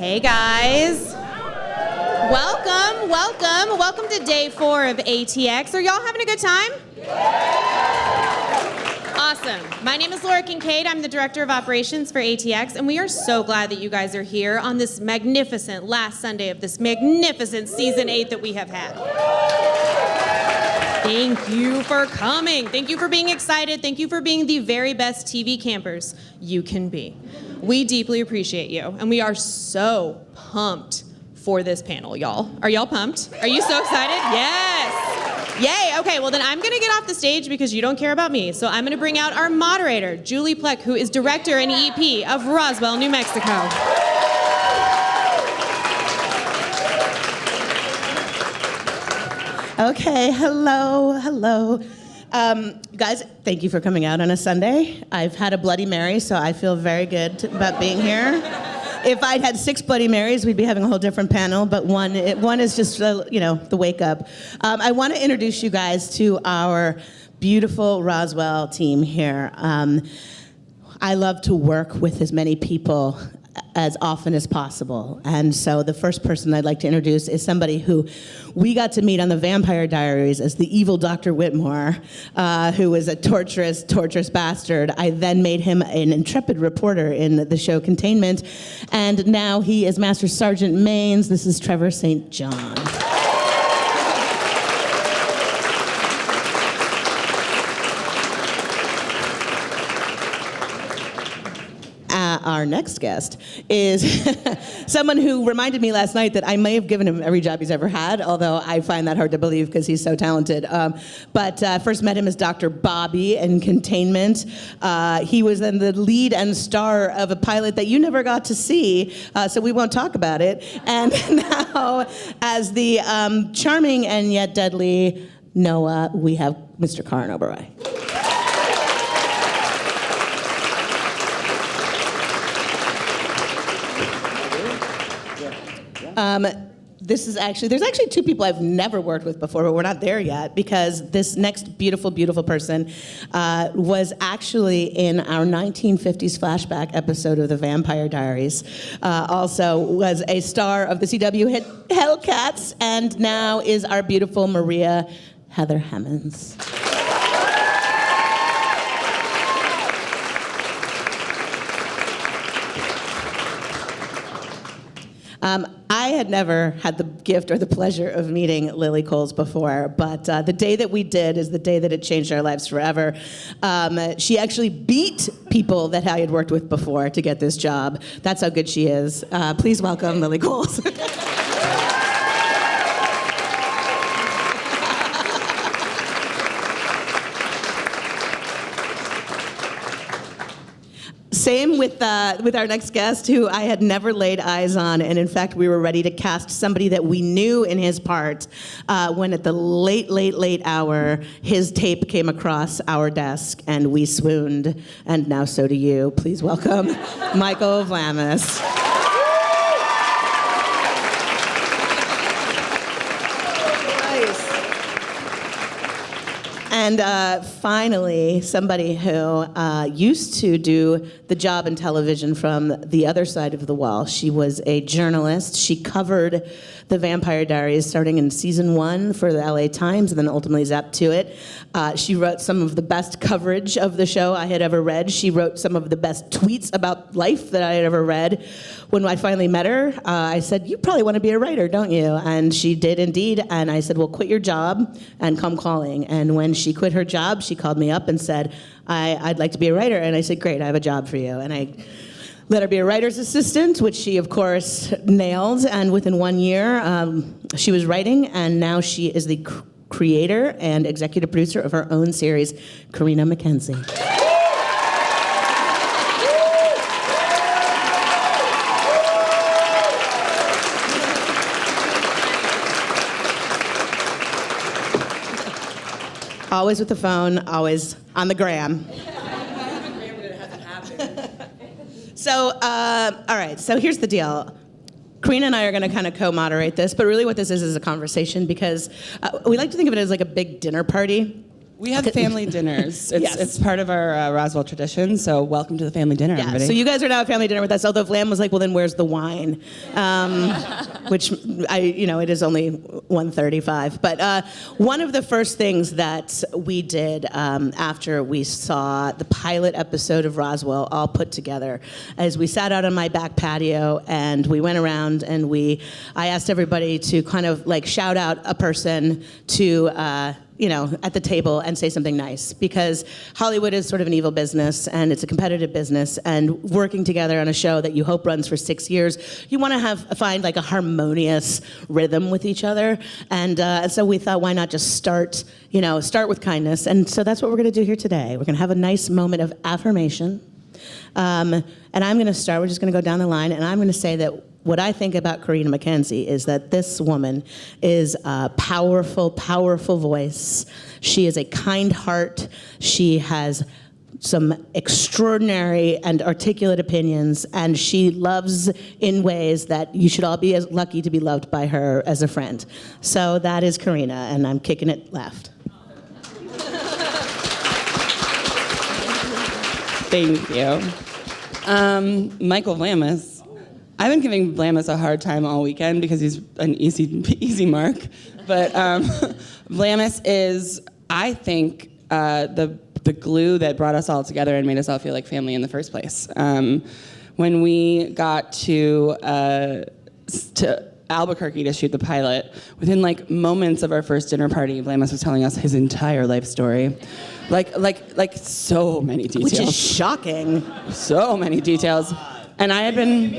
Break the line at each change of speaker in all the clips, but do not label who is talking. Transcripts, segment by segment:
Hey guys. Welcome to day 4 of ATX. Are y'all having a good time? Awesome. My name is Laura Kincaid. I'm the Director of Operations for ATX, and we are so glad that you guys are here on this magnificent last Sunday of this magnificent Season 8 that we have had. Thank you for coming. Thank you for being excited. Thank you for being the very best TV campers you can be. We deeply appreciate you, and we are so pumped for this panel, y'all. Are y'all pumped? Are you so excited? Yes. Yay. Okay, well then I'm gonna get off the stage because you don't care about me. So I'm gonna bring out our moderator, Julie Plec, who is director and EP of Roswell, New Mexico.
Okay, hello. Guys, thank you for coming out on a Sunday. I've had a Bloody Mary, so I feel very good about being here. If I'd had 6 Bloody Marys, we'd be having a whole different panel, but one is just, the wake up. I want to introduce you guys to our beautiful Roswell team here. I love to work with as many people as often as possible. And so the first person I'd like to introduce is somebody who we got to meet on the Vampire Diaries as the evil Dr. Whitmore, who was a torturous bastard. I then made him an intrepid reporter in the show Containment, and now he is Master Sergeant Maines. This is Trevor St. John. Our next guest is someone who reminded me last night that I may have given him every job he's ever had, although I find that hard to believe because he's so talented. But first met him as Dr. Bobby in Containment. He was then the lead and star of a pilot that you never got to see, so we won't talk about it. And now, as the charming and yet deadly Noah, we have Mr. Karan Oberoi. There's actually 2 people I've never worked with before, but we're not there yet because this next beautiful, beautiful person was actually in our 1950s flashback episode of the Vampire Diaries. Also was a star of the CW hit Hellcats, and now is our beautiful Maria Heather Hemmens. I had never had the gift or the pleasure of meeting Lily Coles before, but the day that we did is the day that it changed our lives forever. She actually beat people that I had worked with before to get this job. That's how good she is. Please welcome Lily Coles. Same with our next guest, who I had never laid eyes on, and in fact, we were ready to cast somebody that we knew in his part when at the late hour, his tape came across our desk, and we swooned, and now so do you. Please welcome Michael Vlamis. And finally, somebody who used to do the job in television from the other side of the wall. She was a journalist. She covered the Vampire Diaries starting in season 1 for the LA Times and then ultimately zapped to it. She wrote some of the best coverage of the show I had ever read. She wrote some of the best tweets about life that I had ever read. When I finally met her, I said, "You probably want to be a writer, don't you?" And she did indeed. And I said, "Well, quit your job and come calling." And when she quit her job, she called me up and said, I'd like to be a writer. And I said, "Great, I have a job for you." And I let her be a writer's assistant, which she, of course, nailed. And within 1 year, she was writing, and now she is the creator and executive producer of her own series, Carina McKenzie. Always with the phone, always on the gram. So, all right, so here's the deal. Carina and I are going to kind of co-moderate this, but really what this is a conversation because we like to think of it as like a big dinner party.
We have family dinners.
Yes.
It's part of our Roswell tradition, so welcome to the family dinner, everybody.
So you guys are now at family dinner with us, although Vlam was like, well, then where's the wine? Which, it is only 1:35. But one of the first things that we did after we saw the pilot episode of Roswell all put together is we sat out on my back patio and we went around and I asked everybody to kind of like shout out a person to at the table and say something nice, because Hollywood is sort of an evil business and it's a competitive business, and working together on a show that you hope runs for 6 years, you want to find like a harmonious rhythm with each other, and so we thought, why not just start with kindness, and so that's what we're going to do here today. We're going to have a nice moment of affirmation, and I'm going to start. We're just going to go down the line, and I'm going to say that what I think about Carina MacKenzie is that this woman is a powerful, powerful voice. She is a kind heart. She has some extraordinary and articulate opinions, and she loves in ways that you should all be as lucky to be loved by her as a friend. So that is Carina, and I'm kicking it left.
Thank you. Michael Vlamis. I've been giving Vlamis a hard time all weekend because he's an easy mark. But Vlamis is, I think, the glue that brought us all together and made us all feel like family in the first place. When we got to Albuquerque to shoot the pilot, within like moments of our first dinner party, Vlamis was telling us his entire life story. Like so many details.
Which is shocking.
So many details. And I had been...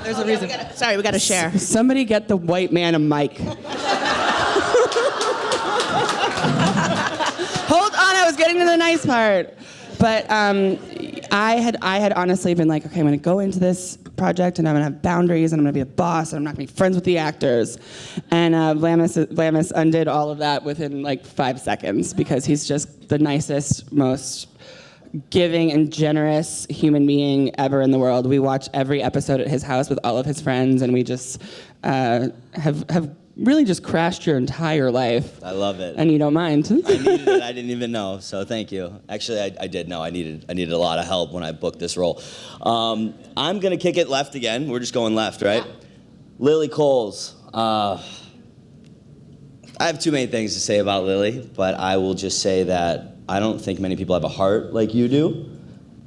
There's a reason. We got to share.
Somebody get the white man a mic. Hold on, I was getting to the nice part. But I had honestly been like, okay, I'm going to go into this project and I'm going to have boundaries and I'm going to be a boss and I'm not going to be friends with the actors. And Vlamis undid all of that within like 5 seconds, because he's just the nicest, most giving and generous human being ever in the world. We watch every episode at his house with all of his friends, and we just have really just crashed your entire life.
I love it.
And you don't mind.
I needed it. I didn't even know, so thank you. Actually, I did know. I needed a lot of help when I booked this role. I'm gonna kick it left again. We're just going left, right? Yeah. Lily Cowles. I have too many things to say about Lily, but I will just say that I don't think many people have a heart like you do,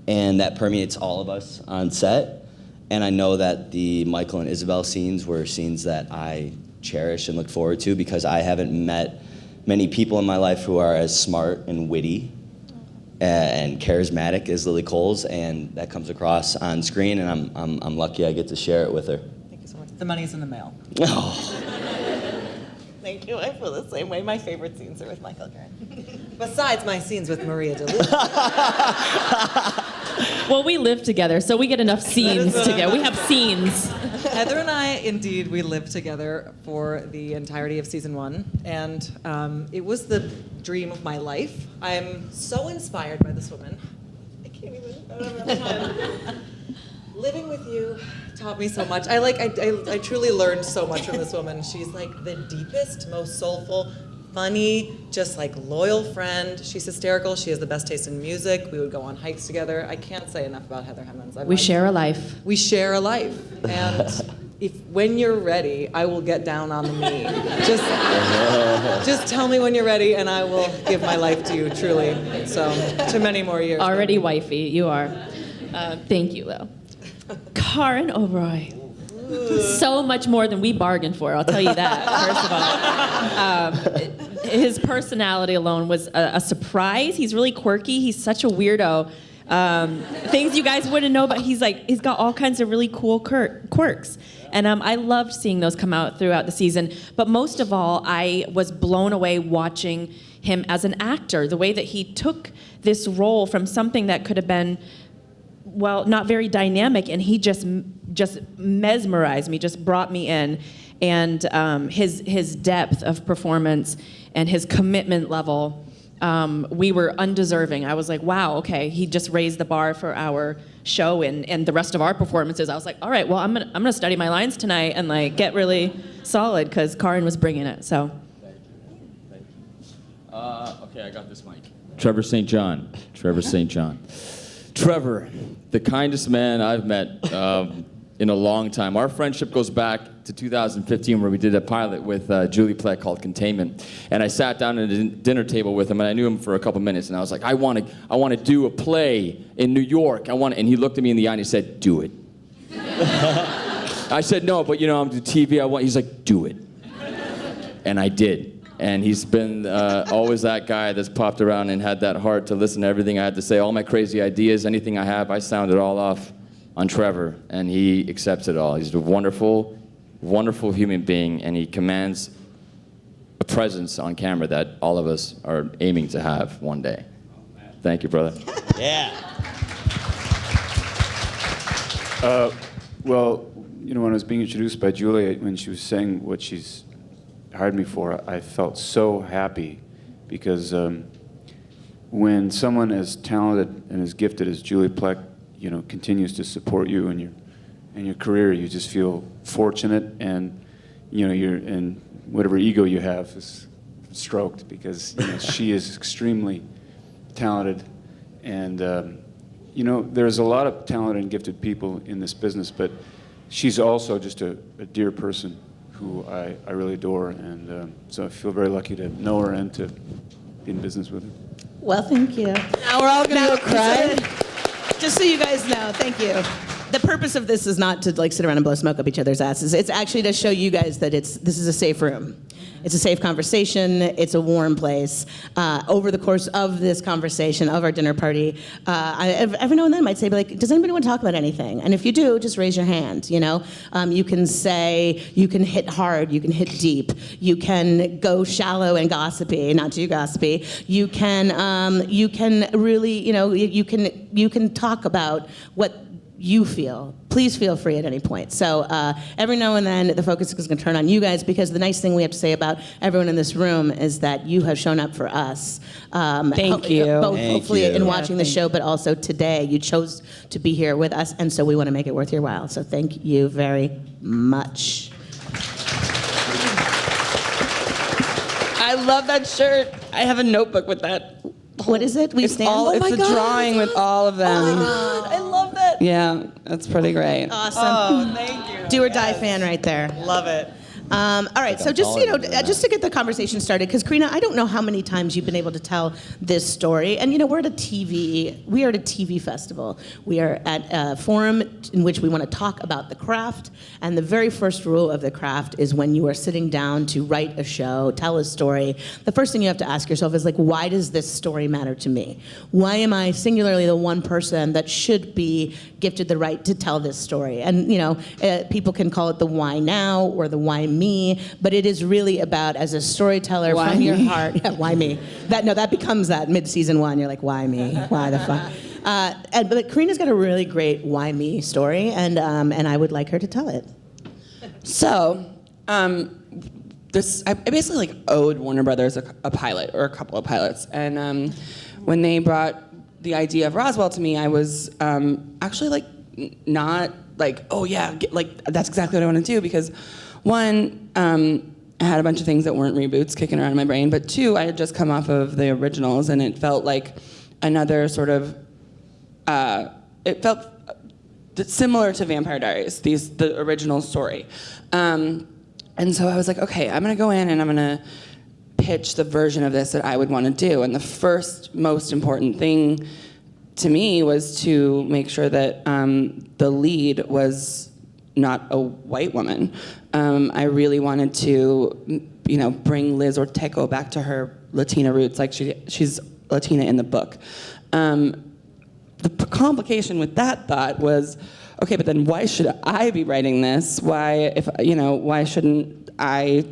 and that permeates all of us on set. And I know that the Michael and Isabel scenes were scenes that I cherish and look forward to, because I haven't met many people in my life who are as smart and witty and charismatic as Lily Cowles, and that comes across on screen, and I'm lucky I get to share it with her.
Thank you so much. The money's in the mail.
Oh.
Thank you. I feel the same way. My favorite scenes are with Michael Karen. Besides my scenes with Maria DeLuca.
Well, we live together, so we get enough scenes together. We have scenes.
Heather and I, indeed, we lived together for the entirety of season 1, and it was the dream of my life. I'm so inspired by this woman. I can't even. I don't remember time. Living with you taught me so much. I truly learned so much from this woman. She's like the deepest, most soulful, funny, just like loyal friend. She's hysterical. She has the best taste in music. We would go on hikes together. I can't say enough about Heather Hemmens.
We share a life.
We share a life. And when you're ready, I will get down on the knee. Just tell me when you're ready, and I will give my life to you, truly. So, to many more years.
Already wifey, you are. Thank you, Lil. Karan Oberoi. So much more than we bargained for, I'll tell you that, first of all. His personality alone was a surprise. He's really quirky. He's such a weirdo. Things you guys wouldn't know about. He's got all kinds of really cool quirks. And I loved seeing those come out throughout the season. But most of all, I was blown away watching him as an actor, the way that he took this role from something that could have been, well, not very dynamic, and he just mesmerized me, just brought me in. And his depth of performance and his commitment level, we were undeserving. I was like, wow, okay, he just raised the bar for our show and the rest of our performances. I was like, all right, well, I'm gonna study my lines tonight and like get really solid, because Karan was bringing it. So.
Okay, I got this mic. Trevor St. John. Trevor St. John. Trevor, the kindest man I've met in a long time. Our friendship goes back to 2015 where we did a pilot with Julie Plec called Containment. And I sat down at a dinner table with him and I knew him for a couple minutes and I was like, I want to do a play in New York. And he looked at me in the eye and he said, do it. I said, no, but I'm doing TV. He's like, do it. And I did. And he's been always that guy that's popped around and had that heart to listen to everything I had to say. All my crazy ideas, anything I have, I sound it all off on Trevor, and he accepts it all. He's a wonderful, wonderful human being, and he commands a presence on camera that all of us are aiming to have one day. Thank you, brother.
Yeah.
Well, when I was being introduced by Julie, when she was saying what she's hired me for, I felt so happy because when someone as talented and as gifted as Julie Plec, continues to support you in your career, you just feel fortunate, and and whatever ego you have is stroked because she is extremely talented, and there's a lot of talented and gifted people in this business, but she's also just a dear person who I really adore, and so I feel very lucky to know her and to be in business with her.
Well, thank you.
Now we're all gonna go cry.
Just so you guys know, thank you. The purpose of this is not to sit around and blow smoke up each other's asses. It's actually to show you guys that this is a safe room. It's a safe conversation. It's a warm place. Over the course of this conversation, of our dinner party, every now and then I might say, does anybody want to talk about anything? And if you do, just raise your hand, You can say, you can hit hard, you can hit deep, you can go shallow and gossipy, not too gossipy. You can really, you can talk about what you feel. Please feel free at any point. So every now and then the focus is going to turn on you guys, because the nice thing we have to say about everyone in this room is that you have shown up for us.
Thank you.
Both
Thank
hopefully
you.
in watching the show, but also today. You chose to be here with us, and so we want to make it worth your while. So thank you very much.
I love that shirt. I have a notebook with that.
What is it?
It's a drawing with all of them.
Oh my God, I love that.
Yeah, that's pretty great.
Awesome.
Oh, thank you.
Do or die fan right there.
Love it.
All right, so just just to get the conversation started, because Carina, I don't know how many times you've been able to tell this story, and we are at a TV festival. We are at a forum in which we want to talk about the craft, and the very first rule of the craft is when you are sitting down to write a show, tell a story, the first thing you have to ask yourself is why does this story matter to me? Why am I singularly the one person that should be gifted the right to tell this story? And people can call it the why now or the why me, but it is really about, as a storyteller,
Why
from your
me?
heart. Yeah, why me? That becomes that mid-season one. You're like, why me? Why the fuck? But Carina's got a really great why me story, and I would like her to tell it.
So, I basically owed Warner Brothers a pilot or a couple of pilots, and when they brought the idea of Roswell to me, I was actually not oh yeah, that's exactly what I want to do, because one, I had a bunch of things that weren't reboots kicking around in my brain, but two, I had just come off of the originals, and it felt like another sort of, it felt similar to Vampire Diaries, the original story. And so I was like, okay, I'm gonna go in and I'm gonna pitch the version of this that I would want to do. And the first most important thing to me was to make sure that the lead was not a white woman. I really wanted to, bring Liz Orteco back to her Latina roots, she's Latina in the book. The complication with that thought was, okay, but then why should I be writing this? Why shouldn't I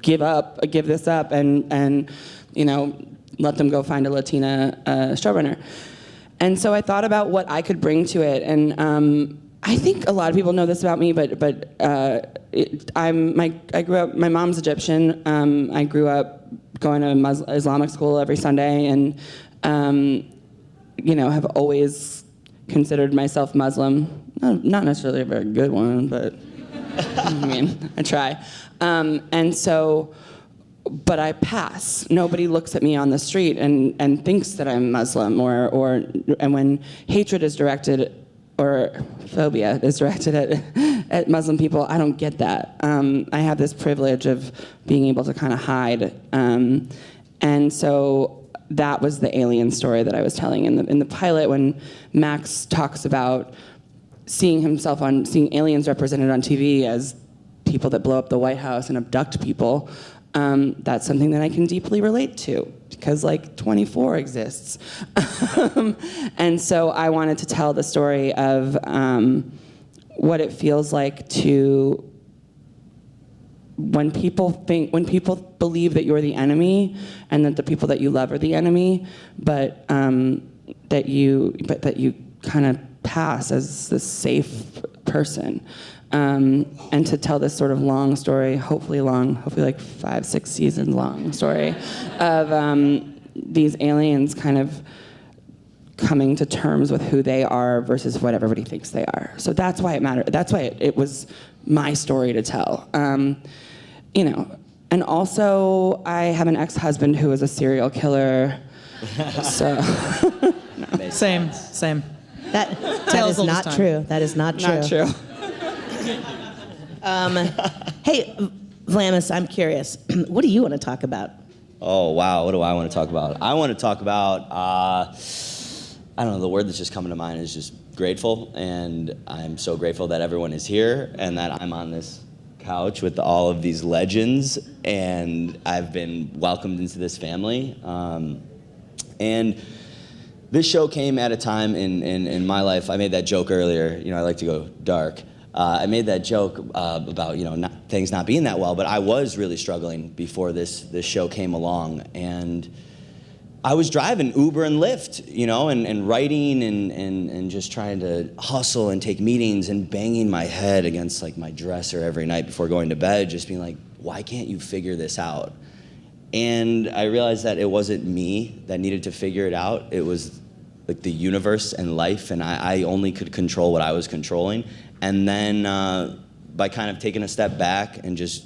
give this up and let them go find a Latina showrunner? And so I thought about what I could bring to it, and I think a lot of people know this about me, but I grew up. My mom's Egyptian. I grew up going to Islamic school every Sunday, and have always considered myself Muslim. Not necessarily a very good one, but I try. And so but I pass. Nobody looks at me on the street and thinks that I'm Muslim, and when hatred is directed, or phobia is directed at Muslim people, I don't get that. I have this privilege of being able to kind of hide. And so that was the alien story that I was telling in the pilot, when Max talks about seeing aliens represented on TV as people that blow up the White House and abduct people. That's something that I can deeply relate to, because 24 exists. And so I wanted to tell the story of what it feels like to, when people believe that you're the enemy and that the people that you love are the enemy, but that you kind of pass as this safe person. And to tell this sort of long story, hopefully 5-6 seasons long story of these aliens kind of coming to terms with who they are versus what everybody thinks they are. So that's why it mattered. That's why it was my story to tell. And also I have an ex-husband who is a serial killer. So
Same.
That
Tales
is
all
not
this time.
true. That is not true.
not true.
Hey, Vlamis, I'm curious. What do you want to talk about?
Oh, wow. What do I want to talk about? I want to talk about, I don't know, the word that's just coming to mind is just grateful. And I'm so grateful that everyone is here and that I'm on this couch with all of these legends. And I've been welcomed into this family. And this show came at a time in my life. I made that joke earlier. I like to go dark. I made that joke about things not being that well, but I was really struggling before this show came along, and I was driving Uber and Lyft, and writing and just trying to hustle and take meetings and banging my head against my dresser every night before going to bed, just being like, why can't you figure this out? And I realized that it wasn't me that needed to figure it out. It was the universe and life, and I only could control what I was controlling. And then by kind of taking a step back and just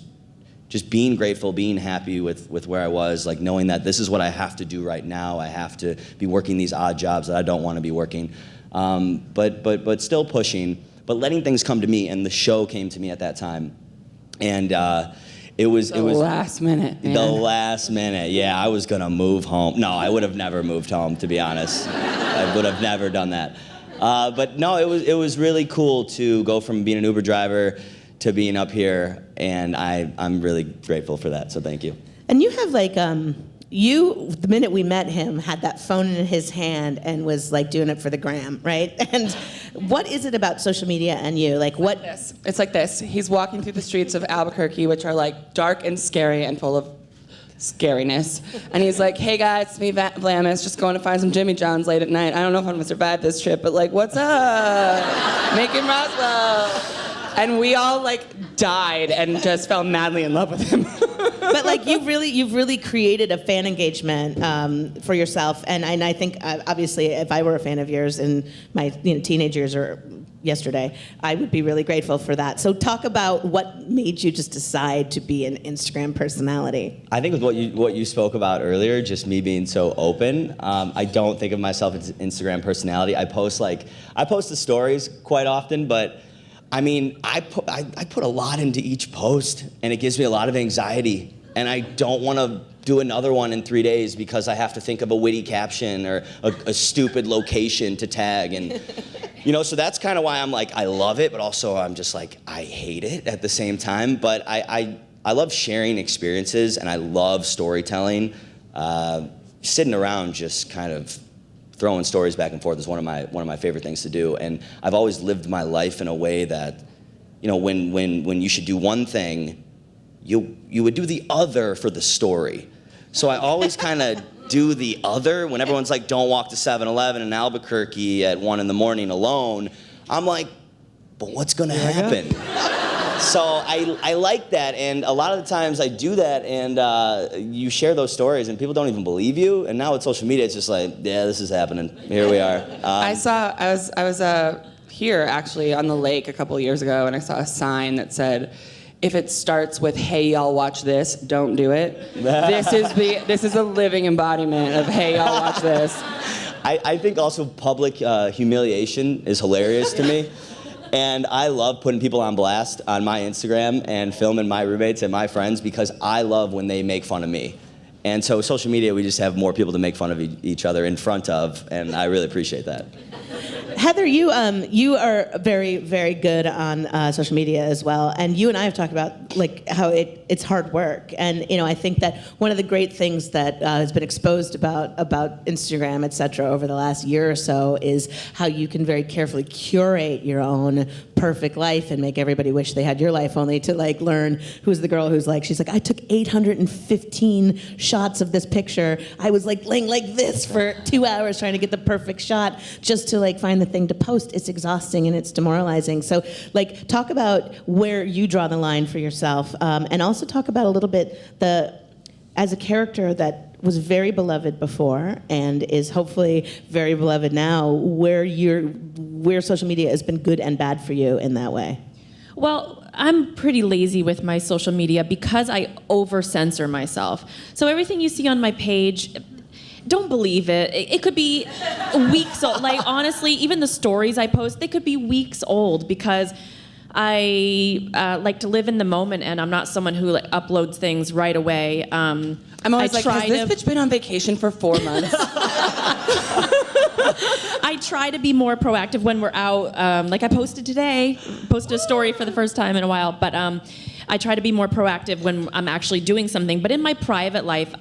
being grateful, being happy with where I was, knowing that this is what I have to do right now. I have to be working these odd jobs that I don't want to be working, but still pushing, but letting things come to me. And the show came to me at that time, and it was
last minute, man.
The last minute, yeah. I was gonna move home. No, I would have never moved home, to be honest. I would have never done that. But no, it was really cool to go from being an Uber driver to being up here, and I'm really grateful for that. So thank you.
And you have the minute we met him, had that phone in his hand and was doing it for the gram, right? And what is it about social media and you? What?
It's like this. He's walking through the streets of Albuquerque, which are dark and scary and full of scariness. And he's like, hey guys, it's me, Vlamis, just going to find some Jimmy John's late at night. I don't know if I'm gonna survive this trip, but what's up? Making Roswell. And we all died and just fell madly in love with him.
But you've really created a fan engagement for yourself, and I think obviously if I were a fan of yours in my teenage years or yesterday, I would be really grateful for that. So talk about what made you just decide to be an Instagram personality.
I think with what you spoke about earlier, just me being so open, I don't think of myself as an Instagram personality. I post the stories quite often, but I mean, I put a lot into each post, and it gives me a lot of anxiety, and I don't want to do another one in 3 days because I have to think of a witty caption or a stupid location to tag, and so that's kind of why I'm I love it, but also I'm just I hate it at the same time. But I love sharing experiences, and I love storytelling. Sitting around just kind of throwing stories back and forth is one of my favorite things to do, and I've always lived my life in a way that, when you should do one thing, you would do the other for the story. So I always kind of do the other when everyone's don't walk to 7-Eleven in Albuquerque at 1 a.m. alone. I'm but what's gonna happen? So I like that, and a lot of the times I do that, and you share those stories, and people don't even believe you. And now with social media, it's just yeah, this is happening. Here we are.
I was here actually on the lake a couple of years ago, and I saw a sign that said, if it starts with "Hey y'all, watch this," don't do it. This is a living embodiment of "Hey y'all, watch this."
I think also public humiliation is hilarious to me. And I love putting people on blast on my Instagram and filming my roommates and my friends because I love when they make fun of me. And so social media, we just have more people to make fun of each other in front of, and I really appreciate that.
Heather, you are very, very good on social media as well, and you and I have talked about like how it's hard work, and I think that one of the great things that has been exposed about Instagram, et cetera, over the last year or so is how you can very carefully curate your own perfect life and make everybody wish they had your life, only to like learn who's the girl who's like, she's like, I took 815 shots of this picture. I was like laying like this for 2 hours trying to get the perfect shot just to like find the thing to post. It's exhausting and it's demoralizing. So like talk about where you draw the line for yourself, and also talk about a little bit as a character that was very beloved before and is hopefully very beloved now, where social media has been good and bad for you in that way.
Well, I'm pretty lazy with my social media because I over-censor myself. So everything you see on my page, don't believe it. It could be weeks old. Like, honestly, even the stories I post, they could be weeks old because I like to live in the moment, and I'm not someone who like uploads things right away. I'm
always like, has this bitch been on vacation for 4 months?
I try to be more proactive when we're out. Like I posted a story for the first time in a while, but I try to be more proactive when I'm actually doing something. But in my private life,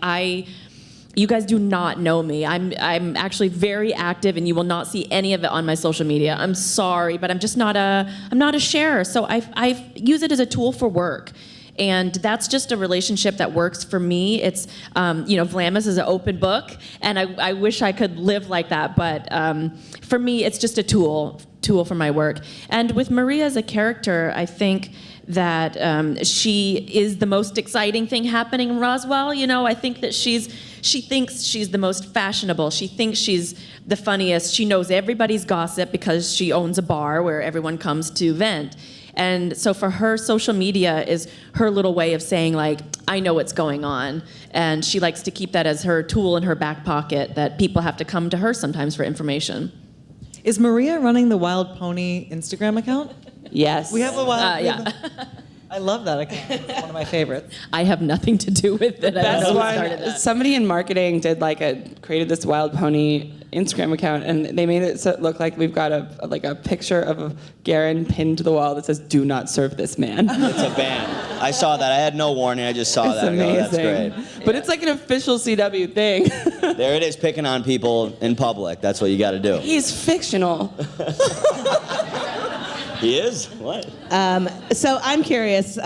you guys do not know me. I'm actually very active, and you will not see any of it on my social media. I'm sorry, but I'm just not a sharer. So I use it as a tool for work. And that's just a relationship that works for me. It's, Vlamis is an open book, and I wish I could live like that. But for me, it's just a tool for my work. And with Maria as a character, I think that she is the most exciting thing happening in Roswell. I think that she thinks she's the most fashionable. She thinks she's the funniest. She knows everybody's gossip because she owns a bar where everyone comes to vent. And so for her, social media is her little way of saying, like, I know what's going on. And she likes to keep that as her tool in her back pocket, that people have to come to her sometimes for information.
Is Maria running the Wild Pony Instagram account?
Yes.
We have a wild.
Yeah.
I love that account. It's one of my favorites.
I have nothing to do with it. I don't know who started that.
Somebody in marketing created this Wild Pony Instagram account, and they made it look like we've got a picture of Garen pinned to the wall that says "Do not serve this man."
It's a ban. I saw that. I had no warning. I just saw
It's
that.
amazing.
That's great.
But it's like an official CW thing.
There it is, picking on people in public. That's what you got to do.
He's fictional.
He is? What?
So I'm curious,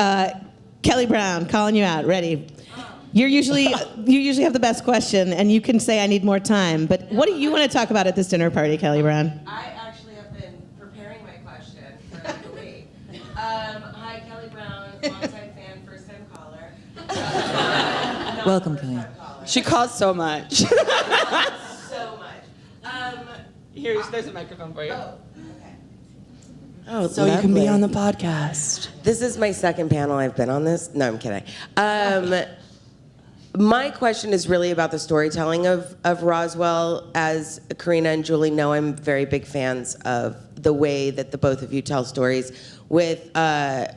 Kelly Brown, calling you out. Ready? You usually have the best question, and you can say I need more time. But what do you want to talk about at this dinner party, Kelly Brown?
I actually have been preparing my question for like a week. Hi, Kelly Brown, longtime fan, first-time caller.
Welcome, Kelly.
She calls so much.
So much.
There's a microphone for you.
Oh,
So you can be on the podcast.
This is my second panel I've been on this. No, I'm kidding. My question is really about the storytelling of Roswell. As Carina and Julie know, I'm very big fans of the way that the both of you tell stories. With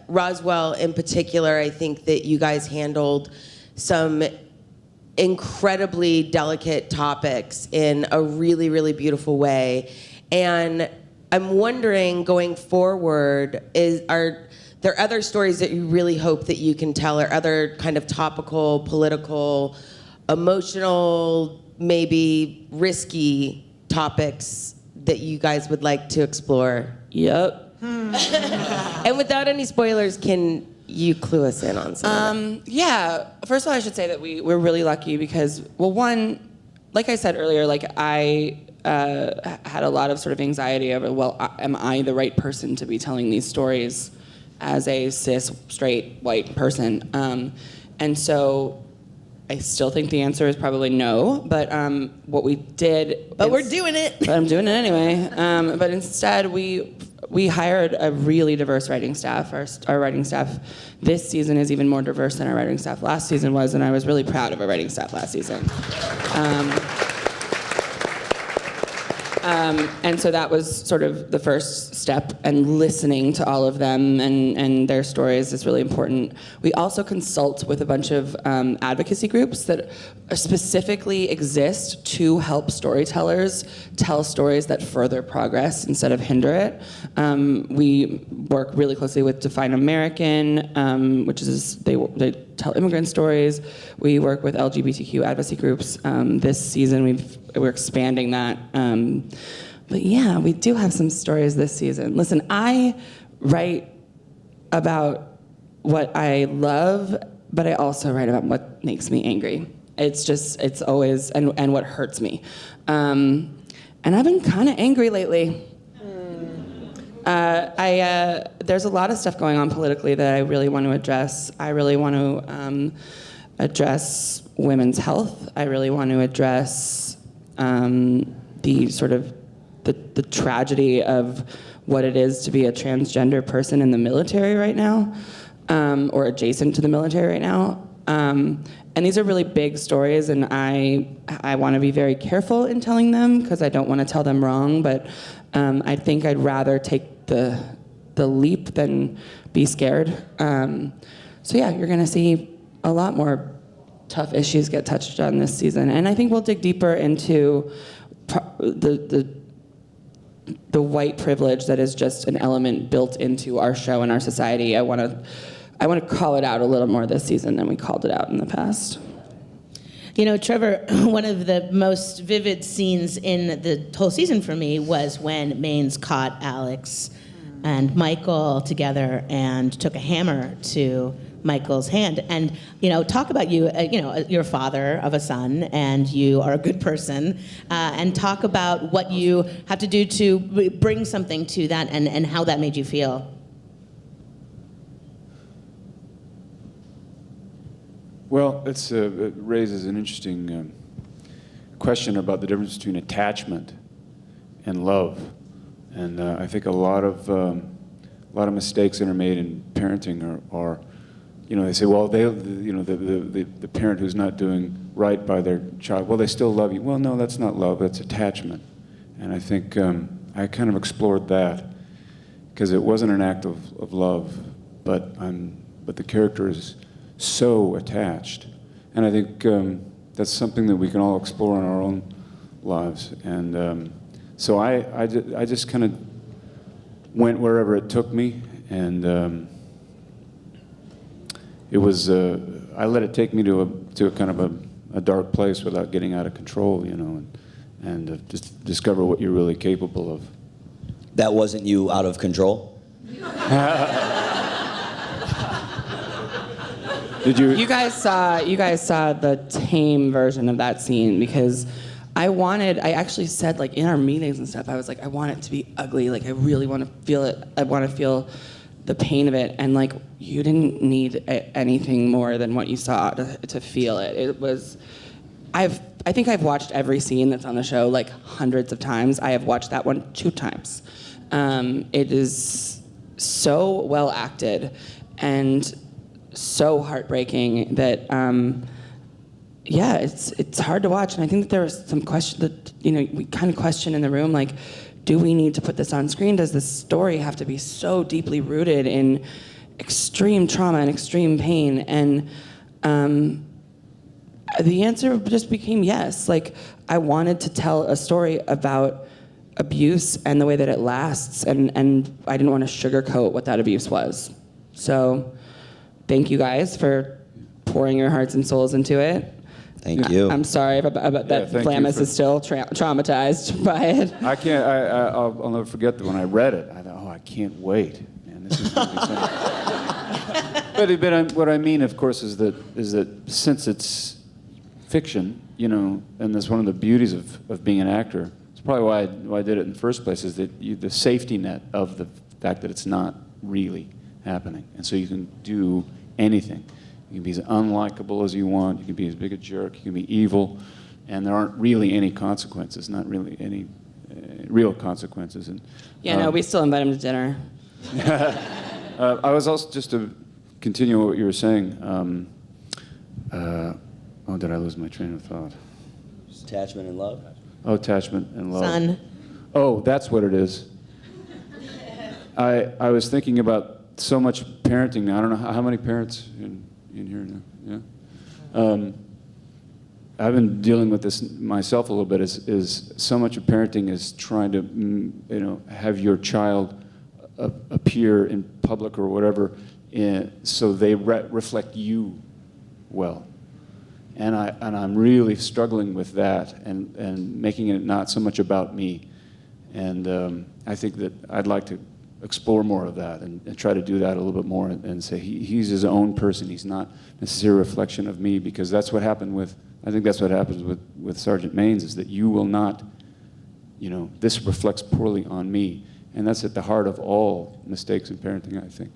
Roswell in particular, I think that you guys handled some incredibly delicate topics in a really, really beautiful way. And I'm wondering, going forward, are there other stories that you really hope that you can tell, or other kind of topical, political, emotional, maybe risky topics that you guys would like to explore?
Yep.
And without any spoilers, can you clue us in on something?
Yeah. First of all, I should say that we're really lucky because, well, one, like I said earlier, like I had a lot of sort of anxiety over, well, am I the right person to be telling these stories as a cis, straight, white person? And so I still think the answer is probably no, but what we did...
But we're doing it.
But I'm doing it anyway. But instead, we we hired a really diverse writing staff. Our writing staff this season is even more diverse than our writing staff last season was, and I was really proud of our writing staff last season. And so that was sort of the first step, and listening to all of them and their stories is really important. We also consult with a bunch of advocacy groups that specifically exist to help storytellers tell stories that further progress instead of hinder it. We work really closely with Define American, which is, they tell immigrant stories. We work with LGBTQ advocacy groups. This season we're expanding that. But yeah, we do have some stories this season. Listen, I write about what I love, but I also write about what makes me angry. It's always, and what hurts me. And I've been kind of angry lately. There's a lot of stuff going on politically that I really want to address. I really want to address women's health. I really want to address the sort of the tragedy of what it is to be a transgender person in the military right now, or adjacent to the military right now. And these are really big stories, and I want to be very careful in telling them because I don't want to tell them wrong, but I think I'd rather take the leap than be scared. So yeah, you're going to see a lot more tough issues get touched on this season, and I think we'll dig deeper into the white privilege that is just an element built into our show and our society. I want to call it out a little more this season than we called it out in the past.
You know, Trevor, one of the most vivid scenes in the whole season for me was when Maines caught Alex and Michael together and took a hammer to Michael's hand. And, you know, talk about you, you're a father of a son, and you are a good person, and talk about what you have to do to bring something to that and how that made you feel.
Well, it raises an interesting question about the difference between attachment and love, and I think a lot of mistakes that are made in parenting are they say, well, the parent who's not doing right by their child, well, they still love you. Well, no, that's not love, that's attachment, and I think I kind of explored that because it wasn't an act of love, but the character is so attached, and I think that's something that we can all explore in our own lives. And so I just kind of went wherever it took me, and it was I let it take me to a kind of a dark place without getting out of control, and just discover what you're really capable of.
That wasn't you out of control?
Did you?
You guys saw the tame version of that scene, because I actually said, like, in our meetings and stuff, I was like, I want it to be ugly. Like, I really want to feel it. I want to feel the pain of it. And, like, you didn't need anything more than what you saw to feel it. It was, I think I've watched every scene that's on the show, like, hundreds of times. I have watched that one 2 times. It is so well acted and so heartbreaking that it's hard to watch. And I think that there was some question that we kind of question in the room, like, do we need to put this on screen? Does this story have to be so deeply rooted in extreme trauma and extreme pain? And the answer just became yes. Like, I wanted to tell a story about abuse and the way that it lasts, and I didn't want to sugarcoat what that abuse was. So thank you guys for pouring your hearts and souls into it.
Thank you.
I'm sorry about that. Vlamis is still traumatized by it.
I'll never forget that when I read it, I thought, oh, I can't wait, man. This is going to be something. But what I mean, of course, is that since it's fiction, and that's one of the beauties of being an actor. It's probably why I did it in the first place, is that the safety net of the fact that it's not really happening, and so you can do anything. You can be as unlikable as you want. You can be as big a jerk. You can be evil, and there aren't really any consequences. Not really any. real consequences. And
Yeah, no, we still invite him to dinner.
I was also, just to continue what you were saying. Did I lose my train of thought?
Attachment and love.
Oh, attachment and love.
Son.
Oh, that's what it is. I was thinking about so much parenting now. I don't know how many parents in here now. Yeah. I've been dealing with this myself a little bit. Is so much of parenting is trying to have your child appear in public or whatever, so they reflect you well. And I'm really struggling with that and making it not so much about me. And I think that I'd like to explore more of that and try to do that a little bit more and say he's his own person. He's not necessarily a reflection of me, because that's what happened with, I think that's what happens with Sergeant Maines, is that you will not, this reflects poorly on me. And that's at the heart of all mistakes in parenting, I think.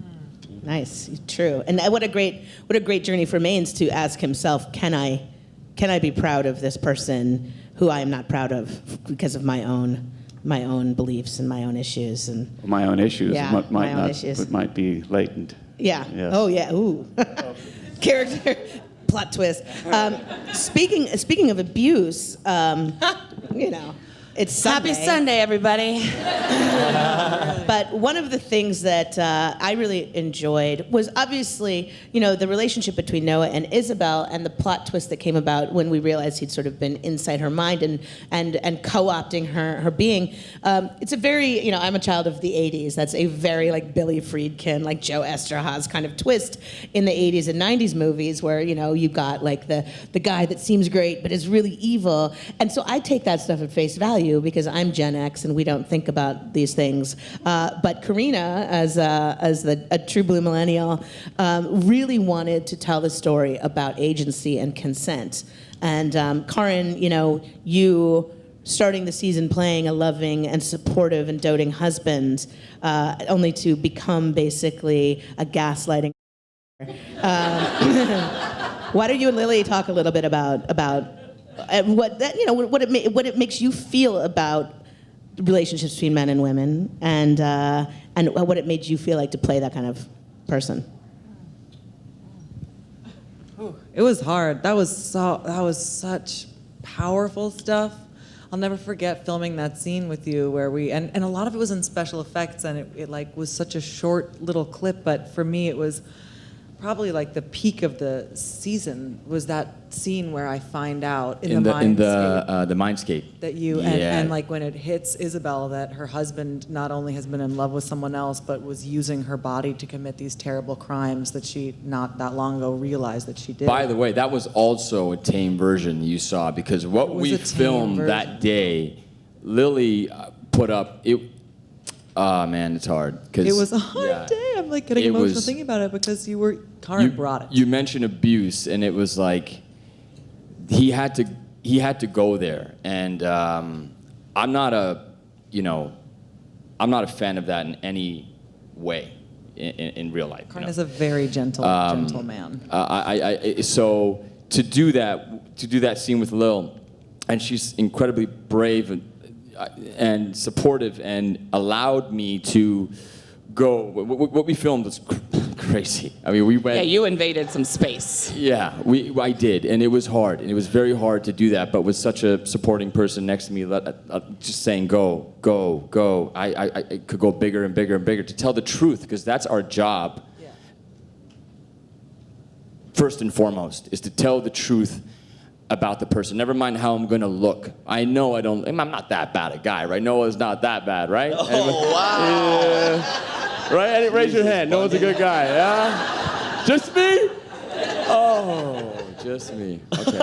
Nice, true. And what a great journey for Maines to ask himself, can I be proud of this person who I am not proud of because of my own beliefs and my own issues and
My own issues.
Yeah, my own issues.
But might be latent.
yeah.
Yes.
Oh yeah. Ooh. Character plot twist. Speaking of abuse, it's Sunday.
Happy Sunday, everybody.
But one of the things that I really enjoyed was obviously, the relationship between Noah and Isabel, and the plot twist that came about when we realized he'd sort of been inside her mind and co-opting her being. It's a very, I'm a child of the 80s. That's a very like Billy Friedkin, like Joe Esterhazy kind of twist in the 80s and 90s movies where, you got like the guy that seems great but is really evil. And so I take that stuff at face value because I'm Gen X and we don't think about these things. But Carina, as a true blue millennial, really wanted to tell the story about agency and consent. And Karan, you starting the season playing a loving and supportive and doting husband, only to become basically a gaslighting. Why don't you and Lily talk a little bit about what it makes you feel about relationships between men and women, and what it made you feel like to play that kind of person?
It was hard. That was such powerful stuff. I'll never forget filming that scene with you where and a lot of it was in special effects, and it like was such a short little clip, but for me it was probably like the peak of the season was that scene where I find out in the
mindscape
that and like when it hits Isabel that her husband not only has been in love with someone else but was using her body to commit these terrible crimes that she not that long ago realized that she did.
By the way, that was also a tame version you saw, because what we filmed that day, Lily put up it. Oh man, it's hard.
It was a hard day. I'm like getting emotional thinking about it because Karan brought it.
You mentioned abuse, and it was like he had to go there, and I'm not a fan of that in any way in real life.
Karan is a very gentle man.
So to do that scene with Lil, and she's incredibly brave and supportive and allowed me to go. What we filmed was crazy. I mean, we went.
Yeah, you invaded some space.
Yeah, I did, and it was hard. And it was very hard to do that, but with such a supporting person next to me, just saying, go, go, go. I could go bigger and bigger and bigger to tell the truth, because that's our job. Yeah. First and foremost, is to tell the truth about the person. Never mind how I'm gonna look. I'm not that bad a guy, right? Noah's not that bad, right?
Oh, wow.
Yeah. Right? Raise your hand. Noah's a good guy, yeah? Just me? Oh, just me. Okay.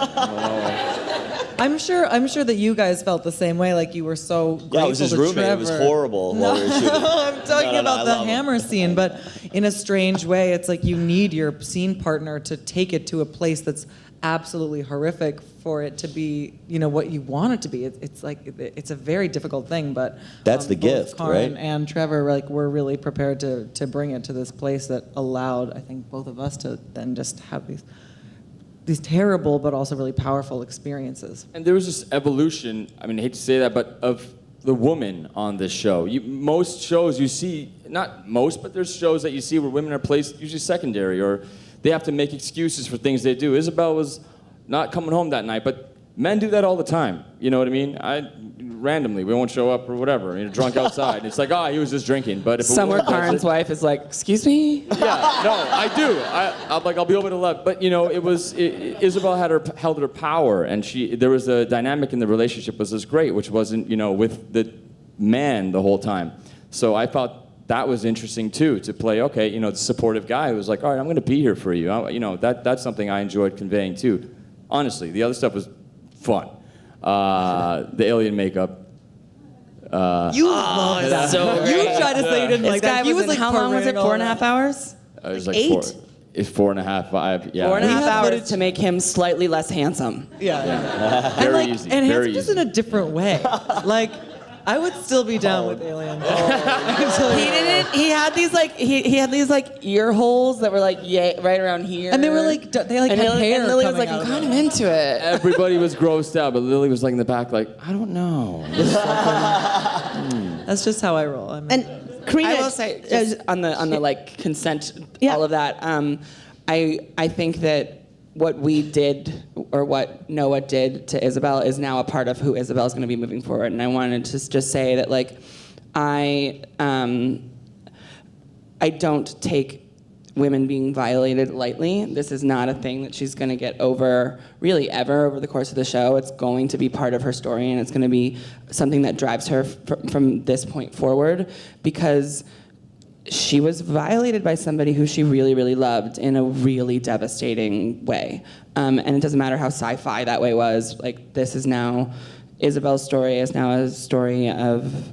I'm sure that you guys felt the same way, like you were so grateful
Yeah, it was his roommate.
Trevor.
It was horrible while we were shooting.
I'm talking about the
I love
hammer scene, but in a strange way, it's like you need your scene partner to take it to a place that's absolutely horrific for it to be, what you want it to be. It's like it's a very difficult thing, but
that's the
both
gift,
Karan
right?
and Trevor were really prepared to bring it to this place that allowed, I think, both of us to then just have these terrible but also really powerful experiences.
And there was this evolution, I mean, I hate to say that, but of the woman on this show. Most shows you see, not most, but there's shows that you see where women are placed usually secondary, or they have to make excuses for things they do. Isabel was not coming home that night, but men do that all the time. You know what I mean? Randomly, we won't show up or whatever, drunk outside. It's like, he was just drinking. But if
Somewhere Karen's wife is like, excuse me?
Yeah, no, I do. I'll be over at 11. But Isabel held her power, and there was a dynamic in the relationship was great, which wasn't with the man the whole time. So I thought that was interesting too, to play the supportive guy who was like, all right, I'm going to be here for you. That's something I enjoyed conveying too. Honestly, the other stuff was fun. The alien makeup.
You love that.
so
You
great.
tried to say you didn't like that. He was like,
how long was it?
parading
4.5 hours?
It was like
8?
It's 4.5, 5. Yeah.
4.5
have
hours
footage-
to make him slightly less handsome.
Yeah.
Very easy.
And
very
handsome just
easy.
in a different way. Like, I would still be down with Alien.
He didn't. He had these ear holes that were like right around here.
And they were like, they had hair
And Lily was
coming
like,
out
I'm
of
kind of into it.
Everybody was grossed out, but Lily was like in the back, like, I don't know.
That's just how I roll.
And Carina,
I will say, just on the like consent,
Yeah.
all of that. I think that what we did, or what Noah did to Isabel, is now a part of who Isabel is going to be moving forward. And I wanted to just say that, like, I don't take women being violated lightly. This is not a thing that she's going to get over, really ever, over the course of the show. It's going to be part of her story, and it's going to be something that drives her from this point forward, because she was violated by somebody who she really, really loved in a really devastating way. And it doesn't matter how sci-fi that way was. Like, this is now, Isabel's story is now a story of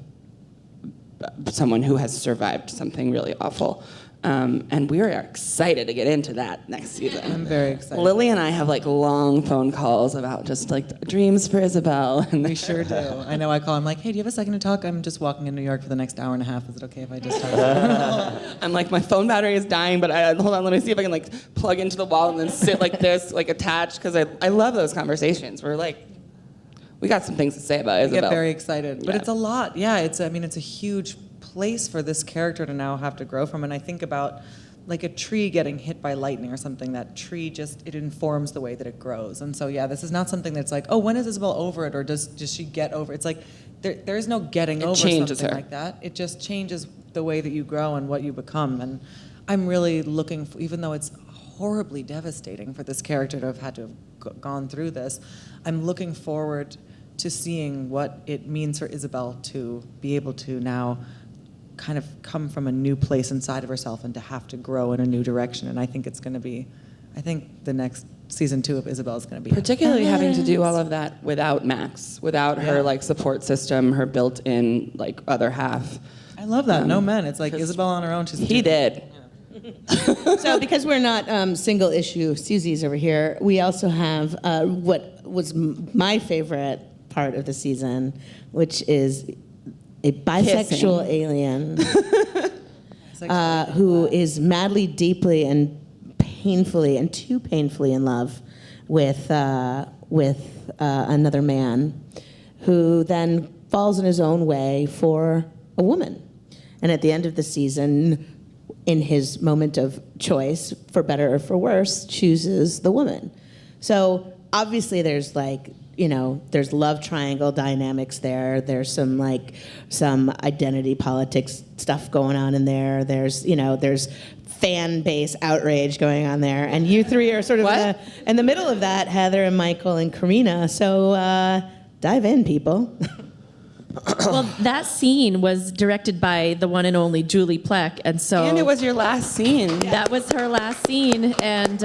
someone who has survived something really awful. And we're excited to get into that next season.
I'm very excited.
Lily and I have like long phone calls about just like dreams for Isabel. And
We sure do. I know I call him like, hey, do you have a second to talk? I'm just walking in New York for the next hour and a half. Is it okay if I just talk?
I'm like, my phone battery is dying, but hold on, let me see if I can like plug into the wall and then sit like this, like attached, because I love those conversations. We're like, we got some things to say about
I
Isabel.
get very excited. But
Yeah.
it's a lot. Yeah, it's a huge place for this character to now have to grow from. And I think about like a tree getting hit by lightning or something. That tree it informs the way that it grows. And so, yeah, this is not something that's like, oh, when is Isabel over it? Or does she get over it? It's like, there is no getting over
changes
something
her.
like that. It just changes the way that you grow and what you become. And I'm really looking for, even though it's horribly devastating for this character to have had to have gone through this, I'm looking forward to seeing what it means for Isabel to be able to now kind of come from a new place inside of herself and to have to grow in a new direction. And I think I think the next season 2 of Isabel is going to be
Particularly having to do all of that without Max, without her like support system, her built-in like other half.
I love that. No men. It's like Isabel on her own.
He did.
So because we're not single issue Susies over here, we also have what was my favorite part of the season, which is a bisexual alien who is madly, deeply, and painfully, and too painfully in love with another man, who then falls in his own way for a woman. And at the end of the season, in his moment of choice, for better or for worse, chooses the woman. So obviously there's like, there's love triangle dynamics there. There's some identity politics stuff going on in there. There's fan base outrage going on there. And you three are sort of in the middle of that, Heather and Michael and Carina. So dive in, people.
Well, that scene was directed by the one and only Julie Plec, and so
And it was your last scene.
that was her last scene, and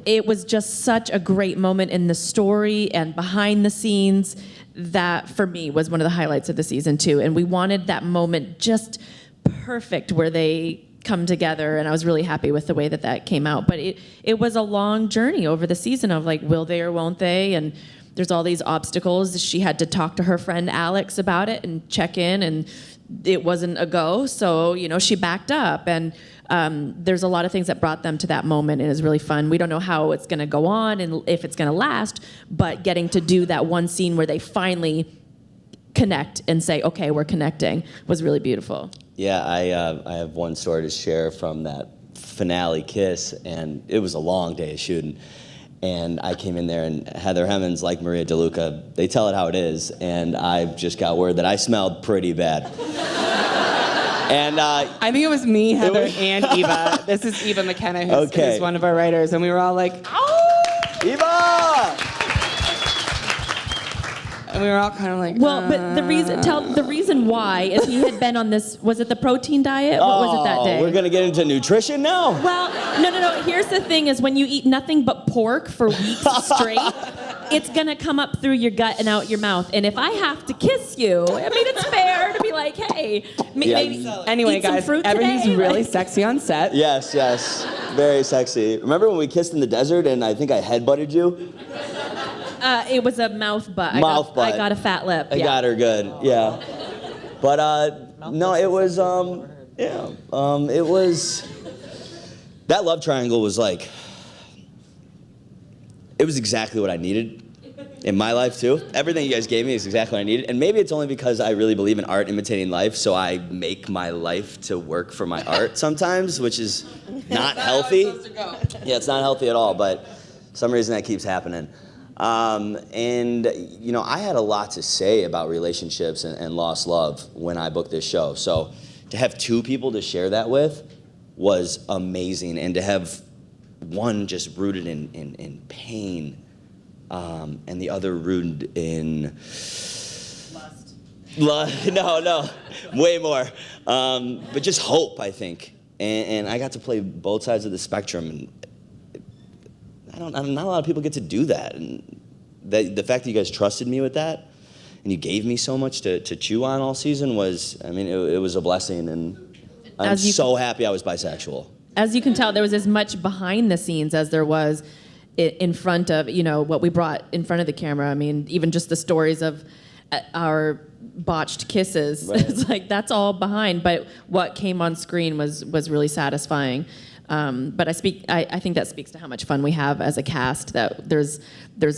it was just such a great moment in the story and behind the scenes that, for me, was one of the highlights of the season too. And we wanted that moment just perfect where they come together, and I was really happy with the way that came out. But it was a long journey over the season of like, will they or won't they? And there's all these obstacles. She had to talk to her friend Alex about it and check in, and it wasn't a go. So, she backed up. And there's a lot of things that brought them to that moment, and it was really fun. We don't know how it's going to go on and if it's going to last, but getting to do that one scene where they finally connect and say, okay, we're connecting, was really beautiful.
Yeah, I have one story to share from that finale kiss, and it was a long day of shooting. And I came in there, and Heather Hemmens, like Maria DeLuca, they tell it how it is, and I just got word that I smelled pretty bad. And
I think it was me, Heather, and Eva. This is Eva McKenna, who's one of our writers, and we were all like, "Oh,
Eva!"
And we were all kind of like,
Well, but the reason why is he had been on this, was it the protein diet? What was it that day?
We're gonna get into nutrition now?
Well, no. Here's the thing is when you eat nothing but pork for weeks straight, it's gonna come up through your gut and out your mouth. And if I have to kiss you, I mean, it's fair to be like, hey, maybe
anyway,
eat some
guys,
fruit
everything's
today.
really
Like-
sexy on set.
Yes, very sexy. Remember when we kissed in the desert and I think I headbutted you?
It was a mouth butt.
Mouth butt.
I got a fat lip.
I got her good, yeah. But no, it was it was, that love triangle was like, it was exactly what I needed in my life too. Everything you guys gave me is exactly what I needed. And maybe it's only because I really believe in art imitating life, so I make my life to work for my art sometimes, which is not healthy. Yeah, it's not healthy at all, but for some reason that keeps happening. And, you know, I had a lot to say about relationships and lost love when I booked this show. So to have two people to share that with was amazing. And to have one just rooted in pain, and the other rooted in... Lust. No, way more. But just hope, I think. And I got to play both sides of the spectrum. And not a lot of people get to do that. And the fact that you guys trusted me with that and you gave me so much to chew on all season was, I mean, it was a blessing. And I'm so happy I was bisexual.
As you can tell, there was as much behind the scenes as there was in front of, you know, what we brought in front of the camera. I mean, even just the stories of our botched kisses. Right. It's like, that's all behind. But what came on screen was really satisfying. But I think that speaks to how much fun we have as a cast, that there's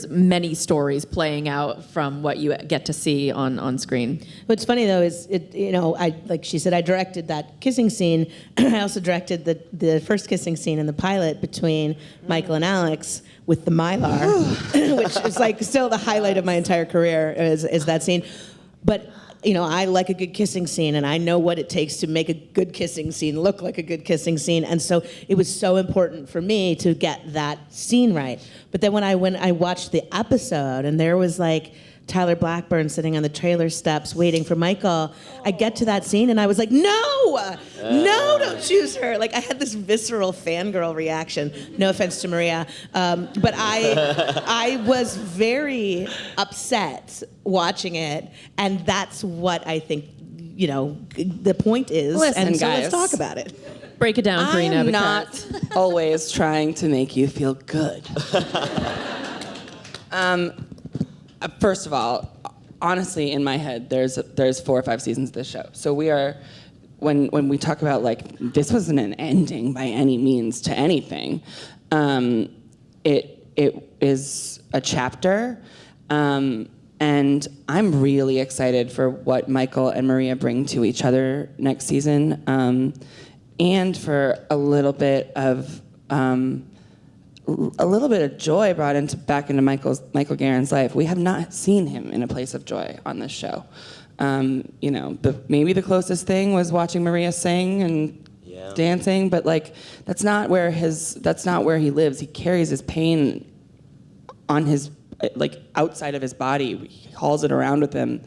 many stories playing out from what you get to see on screen.
What's funny though is like she said, I directed that kissing scene. I also directed the first kissing scene in the pilot between Michael and Alex with the Mylar, which is like still the highlight of my entire career is that scene. But you know, I like a good kissing scene, and I know what it takes to make a good kissing scene look like a good kissing scene, and so it was so important for me to get that scene right. But then when I watched the episode, and there was like Tyler Blackburn sitting on the trailer steps waiting for Michael, I get to that scene, and I was like, no, don't choose her. Like, I had this visceral fangirl reaction. No offense to Maria, but I was very upset watching it, and that's what I think, you know, the point is.
Listen,
and so
guys,
let's talk about it.
Break it down, Carina.
I'm not always trying to make you feel good. First of all, honestly, in my head, there's 4 or 5 seasons of this show. So we are, when we talk about like, this wasn't an ending by any means to anything. It is a chapter, and I'm really excited for what Michael and Maria bring to each other next season, and for a little bit of joy brought back into Michael Guerin's life. We have not seen him in a place of joy on this show. You know, maybe the closest thing was watching Maria sing and dancing, but like that's not where he lives. He carries his pain on his, like, outside of his body. He hauls it around with him,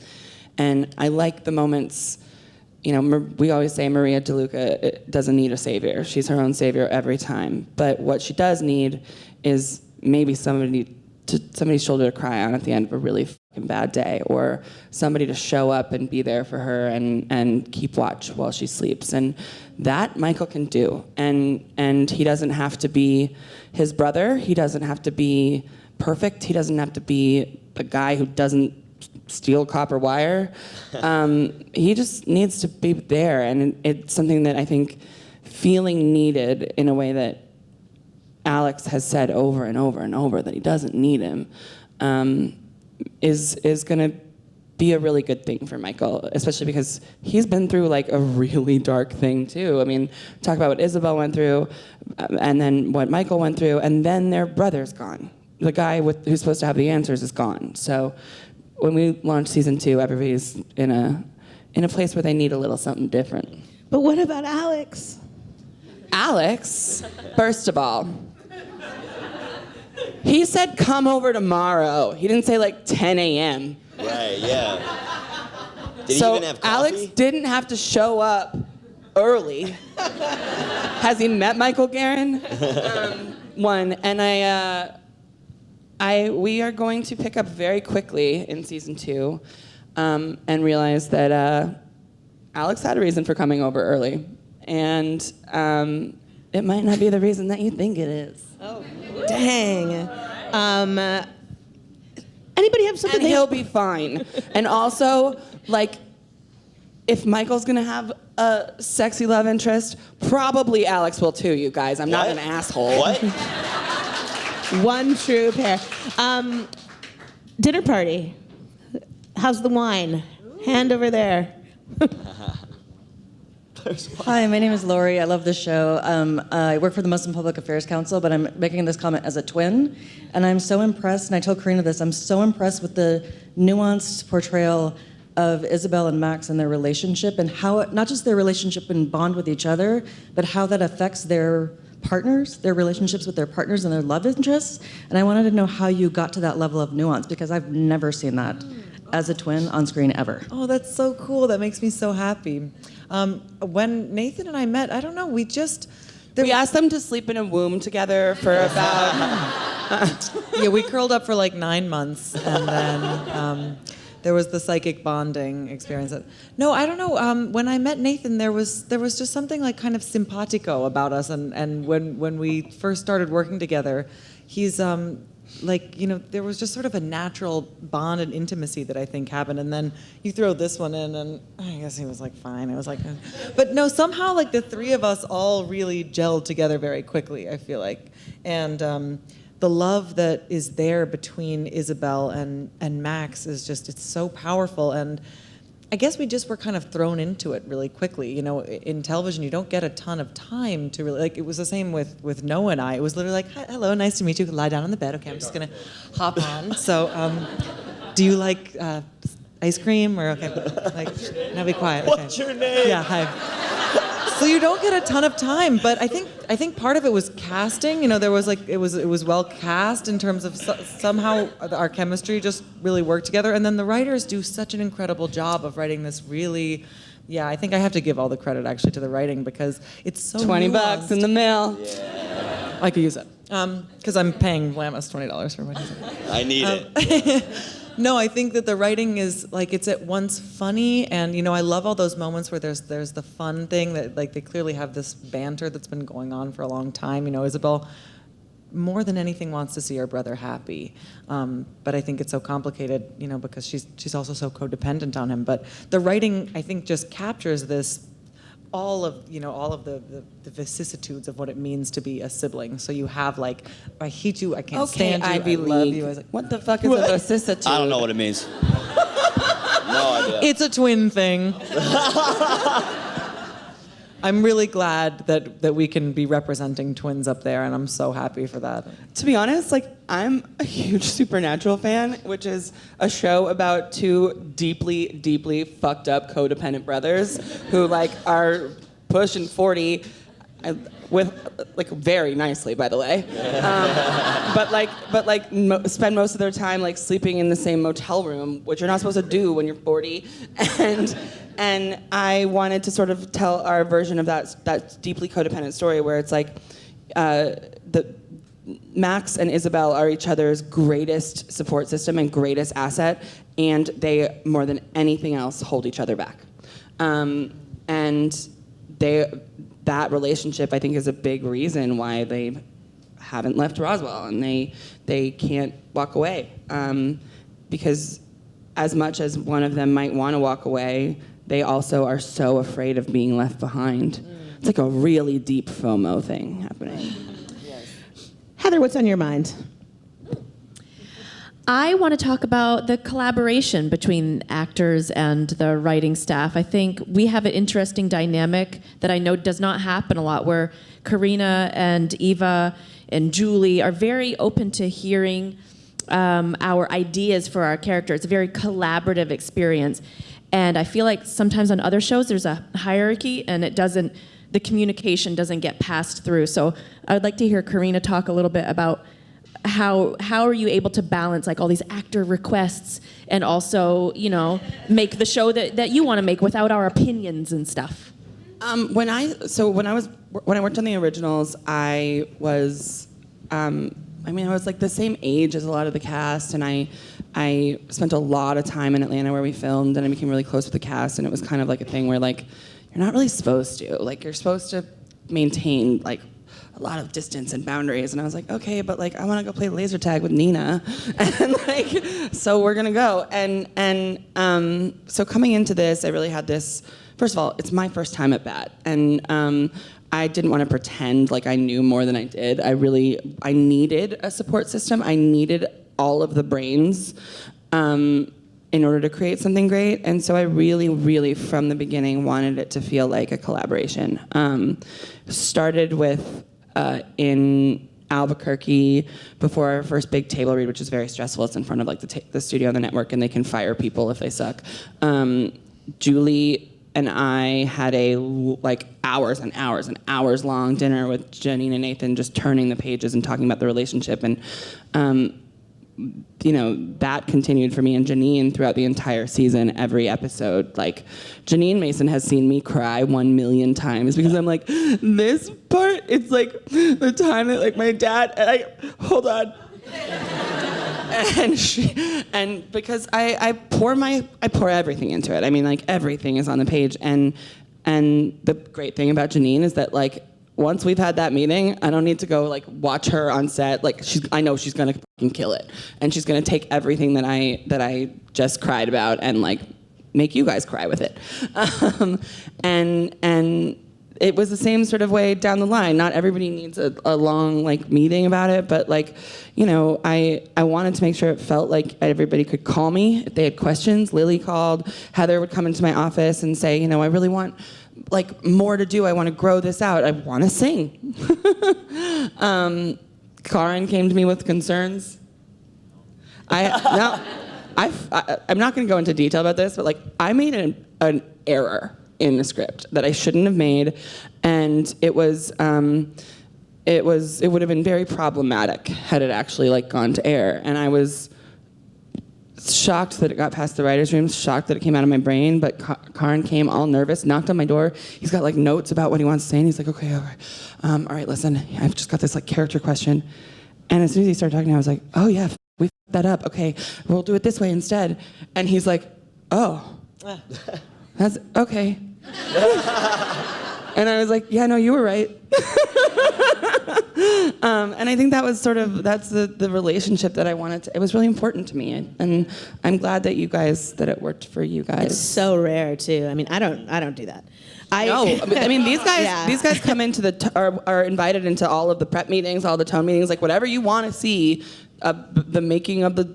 and I like the moments. You know, we always say Maria DeLuca doesn't need a savior. She's her own savior every time. But what she does need is maybe somebody's shoulder to cry on at the end of a really fucking bad day, or somebody to show up and be there for her and keep watch while she sleeps. And that Michael can do. And he doesn't have to be his brother. He doesn't have to be perfect. He doesn't have to be a guy who doesn't steal copper wire. He just needs to be there, and it's something that I think feeling needed in a way that Alex has said over and over and over that he doesn't need him, is gonna be a really good thing for Michael, especially because he's been through like a really dark thing too. I mean, talk about what Isabel went through, and then what Michael went through, and then their brother's gone. The guy who's supposed to have the answers is gone. So when we launch season 2, everybody's in a place where they need a little something different.
But what about Alex?
Alex, first of all, he said come over tomorrow. He didn't say like 10 a.m.
Right, yeah. Did
So
he even have coffee?
Alex didn't have to show up early. Has he met Michael Guerin? One, and we are going to pick up very quickly in season 2, and realize that Alex had a reason for coming over early, and it might not be the reason that you think it is.
Oh, dang. Anybody have something?
And he'll be fine. And also, like, if Michael's gonna have a sexy love interest, probably Alex will too, you guys. I'm not
What?
an asshole.
What?
One true pair. Dinner party. How's the wine? Hand over there.
Hi, my name is Lori. I love this show. I work for the Muslim Public Affairs Council, but I'm making this comment as a twin. And I'm so impressed, and I told Carina this, I'm so impressed with the nuanced portrayal of Isabel and Max and their relationship, and how, not just their relationship and bond with each other, but how that affects their partners, their relationships with their partners and their love interests. And I wanted to know how you got to that level of nuance, because I've never seen that as a twin on screen ever.
Oh, that's so cool. That makes me so happy. When Nathan and I met, I don't know, we
asked them to sleep in a womb together for about...
yeah, we curled up for like 9 months, and then there was the psychic bonding experience. No, I don't know. When I met Nathan, there was just something like kind of simpatico about us, and when we first started working together, he's like, you know, there was just sort of a natural bond and intimacy that I think happened, and then you throw this one in, and I guess he was like fine. It was like, but no, somehow like the three of us all really gelled together very quickly, I feel like, and the love that is there between Isabel and Max is just, it's so powerful, and I guess we just were kind of thrown into it really quickly. You know, in television, you don't get a ton of time to really, like, it was the same with Noah and I. It was literally like, hi, hello, nice to meet you. Lie down on the bed. Okay, I'm just gonna hop on. So, do you like ice cream? Or, okay, like, now be quiet. Okay.
What's your name?
Yeah, hi. So you don't get a ton of time, but I think part of it was casting. You know, there was like, it was well cast in terms of somehow our chemistry just really worked together, and then the writers do such an incredible job of writing this really. Yeah, I think I have to give all the credit actually to the writing, because it's so
$20
nuanced.
in the mail.
Yeah.
I could use it. Because I'm paying Vlamis $20 for my design.
I need it.
No, I think that the writing is like, it's at once funny, and you know, I love all those moments where there's the fun thing that, like, they clearly have this banter that's been going on for a long time. You know, Isabel more than anything wants to see her brother happy, but I think it's so complicated, you know, because she's also so codependent on him. But the writing, I think, just captures this. All of the vicissitudes of what it means to be a sibling. So you have like, I hate you, I can't stand you,
Ivy
I love
League.
you. I was like,
What the fuck is a vicissitude?
I don't know what it means. No idea.
it's a twin thing. I'm really glad that we can be representing twins up there, and I'm so happy for that.
To be honest, like, I'm a huge Supernatural fan, which is a show about two deeply, deeply fucked up codependent brothers who, like, are pushing 40 with, like, very nicely, by the way. But spend most of their time, like, sleeping in the same motel room, which you're not supposed to do when you're 40. And I wanted to sort of tell our version of that deeply codependent story, where it's like Max and Isabel are each other's greatest support system and greatest asset, and they, more than anything else, hold each other back. And that relationship, I think, is a big reason why they haven't left Roswell, and they can't walk away. Because as much as one of them might want to walk away, they also are so afraid of being left behind. It's like a really deep FOMO thing happening.
Heather, what's on your mind?
I want to talk about the collaboration between actors and the writing staff. I think we have an interesting dynamic that I know does not happen a lot, where Carina and Eva and Julie are very open to hearing our ideas for our character. It's a very collaborative experience. And I feel like sometimes on other shows there's a hierarchy and the communication doesn't get passed through. So I would like to hear Carina talk a little bit about how are you able to balance like all these actor requests and also, make the show that you want to make without our opinions and stuff.
When I worked on the originals, I was like the same age as a lot of the cast, and I spent a lot of time in Atlanta where we filmed, and I became really close with the cast, and it was kind of like a thing where like you're not really supposed to. Like you're supposed to maintain like a lot of distance and boundaries, and I was like, okay, but like I want to go play laser tag with Nina, and like so we're gonna go, and so coming into this, I really had this. First of all, it's my first time at bat, and I didn't want to pretend like I knew more than I did. I needed a support system. I needed all of the brains in order to create something great. And so I really, really, from the beginning, wanted it to feel like a collaboration. Started with in Albuquerque before our first big table read, which is very stressful. It's in front of like the studio and the network, and they can fire people if they suck. Julie and I had a like hours and hours and hours long dinner with Janine and Nathan, just turning the pages and talking about the relationship. And that continued for me and Janine throughout the entire season, every episode. Like, Janine Mason has seen me cry 1 million times because I'm like, this part, it's like the time that like my dad, hold on. And because I pour everything into it. I mean, like everything is on the page. And the great thing about Janine is that like, once we've had that meeting, I don't need to go like watch her on set. Like I know she's gonna fucking kill it, and she's gonna take everything that I just cried about and like make you guys cry with it. And it was the same sort of way down the line. Not everybody needs a long like meeting about it, but like, I wanted to make sure it felt like everybody could call me if they had questions. Lily called. Heather would come into my office and say, I really want like more to do. I want to grow this out. I want to sing. Karan came to me with concerns. I'm not going to go into detail about this, but like I made an error in the script that I shouldn't have made, and it would have been very problematic had it actually like gone to air. And I was shocked that it got past the writer's room, shocked that it came out of my brain, but Karan came all nervous, knocked on my door. He's got like notes about what he wants to say, and he's like, okay, all right, listen, I've just got this like character question. And as soon as he started talking, I was like, oh yeah, we f***ed that up. Okay, we'll do it this way instead. And he's like, oh, that's okay. And I was like, yeah, no, you were right. And I think that's the relationship that I wanted to, it was really important to me. And I'm glad that it worked for you guys.
It's so rare too. I mean, I don't do that.
These guys come into are invited into all of the prep meetings, all the tone meetings, like whatever you want to see, the making of the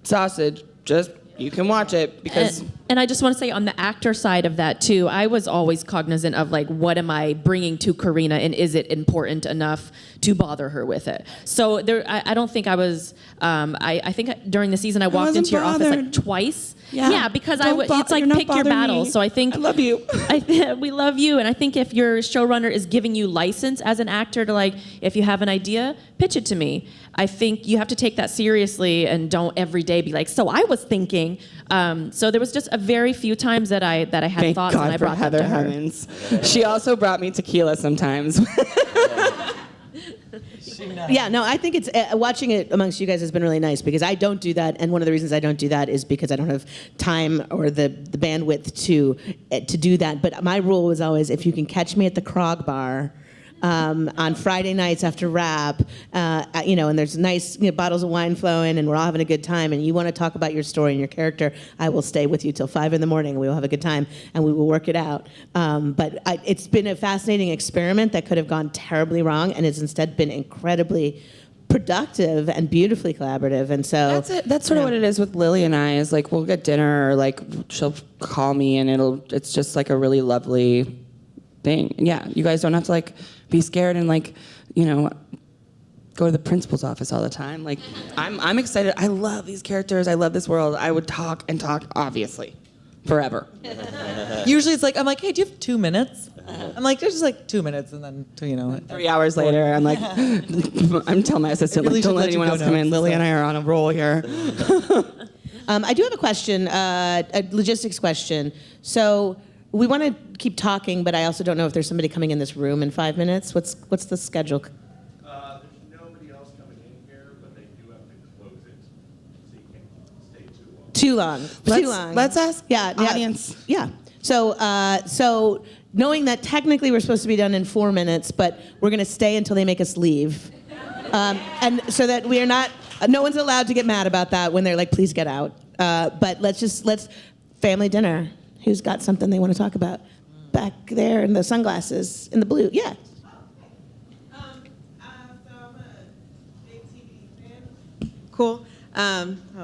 sausage, just you can watch it because.
And I just want to say on the actor side of that too, I was always cognizant of like, what am I bringing to Carina, and is it important enough to bother her with it? So I don't think I was. I think during the season I walked into your office like twice. Yeah, because it's like pick your battle. So I think
I love you.
We love you, and I think if your showrunner is giving you license as an actor to like, if you have an idea, pitch it to me. I think you have to take that seriously and don't every day be like, so I was thinking. So there was just a very few times that I had
Thank
thoughts
God
and I
for
brought
Heather
them to her.
Hemmens. She also brought me tequila sometimes.
Yeah, no, I think it's watching it amongst you guys has been really nice because I don't do that, and one of the reasons I don't do that is because I don't have time or the bandwidth to do that. But my rule was always, if you can catch me at the Krog Bar on Friday nights after rap, and there's nice bottles of wine flowing, and we're all having a good time, and you want to talk about your story and your character, I will stay with you till 5 a.m, and we will have a good time, and we will work it out. But it's been a fascinating experiment that could have gone terribly wrong, and it's instead been incredibly productive and beautifully collaborative. And so
That's it. That's sort of what it is with Lily and I. Is like we'll get dinner, or like she'll call me, and it's just like a really lovely thing. And yeah, you guys don't have to like be scared and like go to the principal's office all the time. Like I'm excited. I love these characters. I love this world. I would talk and talk, obviously, forever.
Usually it's like, I'm like, hey, do you have 2 minutes? I'm like, there's just like 2 minutes, and then
3 hours later, I'm like, I'm telling my assistant,
really
like, don't
should
let
let you
anyone
go
else come
now.
in. Lily and I are on a roll here.
I do have a question, a logistics question. So we want to keep talking, but I also don't know if there's somebody coming in this room in 5 minutes. What's the schedule?
There's nobody else coming in here, but they do have to close it, so you can't stay too long.
Too long.
Let's ask
audience. Yeah. So knowing that technically we're supposed to be done in 4 minutes, but we're going to stay until they make us leave, and so that we are not. No one's allowed to get mad about that when they're like, please get out. But let's family dinner. Who's got something they want to talk about? Back there in the sunglasses, in the blue. Yeah.
So I'm a big TV fan. Cool.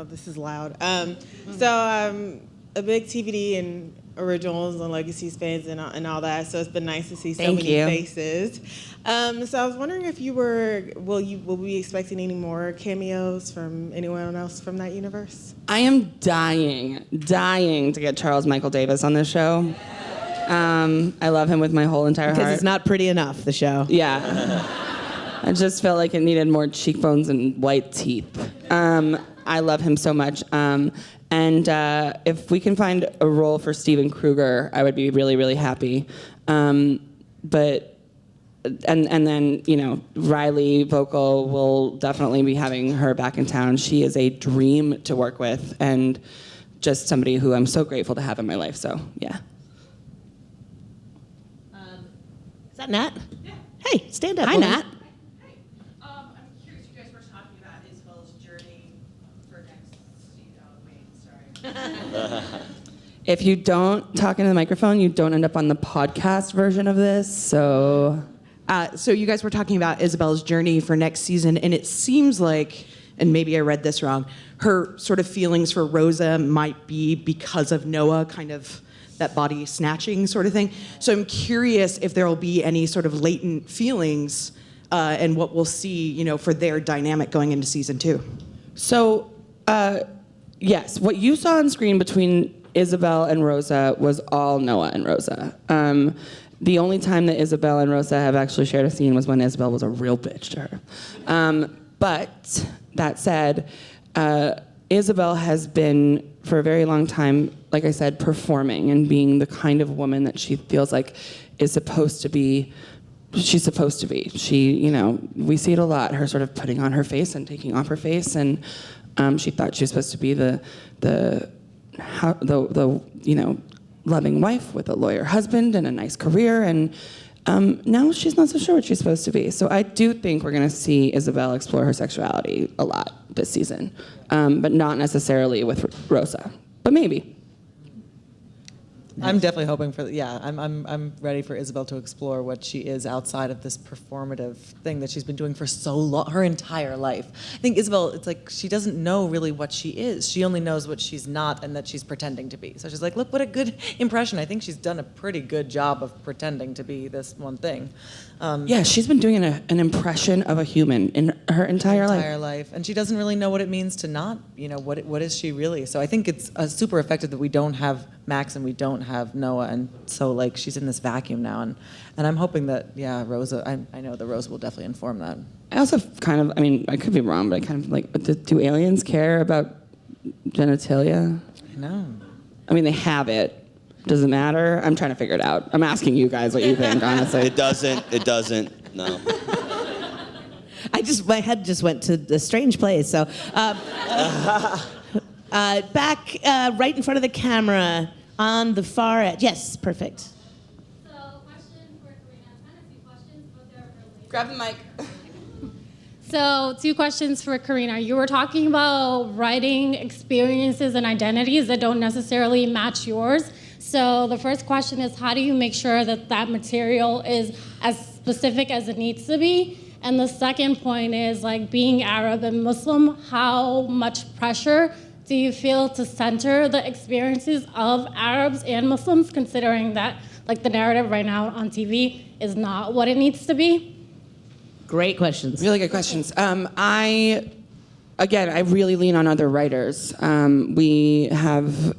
This is loud. So I'm a big TVD and originals and legacies fans and all that. So it's been nice to see so many faces. So I was wondering if will we be expecting any more cameos from anyone else from that universe?
I am dying to get Charles Michael Davis on this show. I love him with my whole entire heart.
Because it's not pretty enough, the show.
Yeah. I just felt like it needed more cheekbones and white teeth. I love him so much. And if we can find a role for Steven Kruger, I would be really, really happy. And then, Riley Vocal will definitely be having her back in town. She is a dream to work with and just somebody who I'm so grateful to have in my life. So, yeah.
Is that Nat? Yeah. Hey, stand up.
Hi,
woman.
Nat.
I'm curious, you guys were talking about Isabel's journey for next season. Sorry.
If you don't talk into the microphone, you don't end up on the podcast version of this, so...
So you guys were talking about Isabel's journey for next season, and it seems like, and maybe I read this wrong, her sort of feelings for Rosa might be because of Noah, kind of that body snatching sort of thing. So I'm curious if there will be any sort of latent feelings and what we'll see, for their dynamic going into season 2.
So, yes, what you saw on screen between Isabel and Rosa was all Noah and Rosa. The only time that Isabel and Rosa have actually shared a scene was when Isabel was a real bitch to her. But that said, Isabel has been, for a very long time, like I said, performing and being the kind of woman that she feels like is supposed to be. She's supposed to be. She, we see it a lot, her sort of putting on her face and taking off her face, and she thought she was supposed to be the loving wife with a lawyer husband and a nice career, and now she's not so sure what she's supposed to be. So I do think we're going to see Isabel explore her sexuality a lot this season, but not necessarily with Rosa, but maybe.
I'm definitely hoping for, I'm ready for Isabel to explore what she is outside of this performative thing that she's been doing for so long, her entire life. I think Isabel, it's like she doesn't know really what she is. She only knows what she's not and that she's pretending to be. So she's like, look, what a good impression. I think she's done a pretty good job of pretending to be this one thing.
Yeah, she's been doing an impression of a human in her entire life.
And she doesn't really know what it means to not, what is she really? So I think it's super effective that we don't have Max and we don't have Noah, and so she's in this vacuum now, and I'm hoping that Rosa. I know that Rosa will definitely inform that.
I also kind of, I could be wrong, but I kind of do aliens care about genitalia?
I know.
They have it. Does it matter? I'm trying to figure it out. I'm asking you guys what you think, honestly.
It doesn't, no.
My head just went to a strange place. So, back right in front of the camera on the far edge. Yes, perfect.
So, question for Carina. Kind of a few questions, but they're related.
Grab the mic.
So, 2 questions for Carina. You were talking about writing experiences and identities that don't necessarily match yours. So the first question is, how do you make sure that material is as specific as it needs to be? And the second point is like being Arab and Muslim, how much pressure do you feel to center the experiences of Arabs and Muslims, considering that like the narrative right now on TV is not what it needs to be?
Great questions.
Really good questions. I really lean on other writers. We have,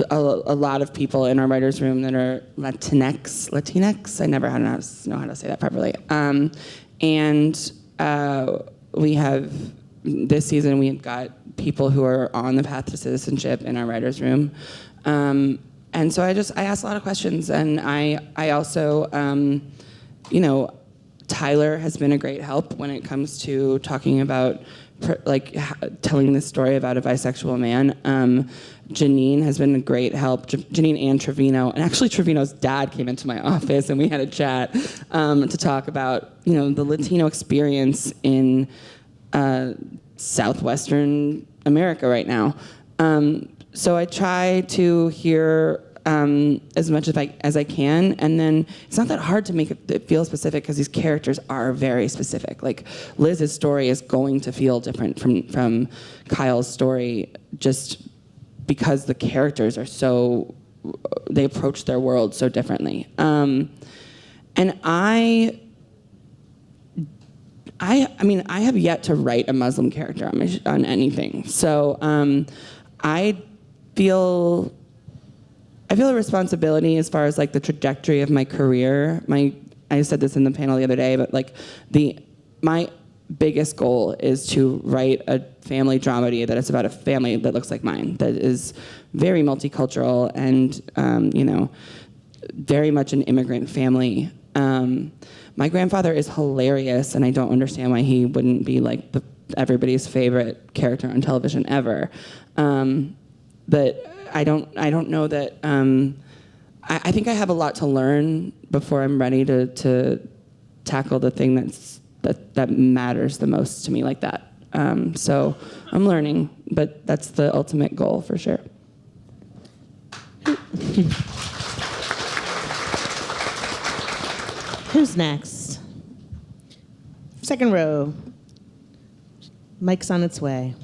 a lot of people in our writers' room that are Latinx. I never know how to say that properly. And we have, this season, we've got people who are on the path to citizenship in our writers' room. And so I asked a lot of questions, and I also, Tyler has been a great help when it comes to talking about telling this story about a bisexual man. Janine has been a great help. Janine and Trevino, and actually Trevino's dad came into my office and we had a chat to talk about the Latino experience in southwestern America right now. So I try to hear as much as I can, and then it's not that hard to make it feel specific because these characters are very specific. Like Liz's story is going to feel different from Kyle's story, just because the characters are they approach their world so differently. And I have yet to write a Muslim character on anything, so I feel a responsibility as far as like the trajectory of my career. I said this in the panel the other day, but like my biggest goal is to write a family dramedy that is about a family that looks like mine, that is very multicultural and very much an immigrant family. My grandfather is hilarious, and I don't understand why he wouldn't be like everybody's favorite character on television ever. But I don't know that. I think I have a lot to learn before I'm ready to tackle the thing that matters the most to me like that. So I'm learning, but that's the ultimate goal for sure.
Who's next? Second row. Mic's on its way.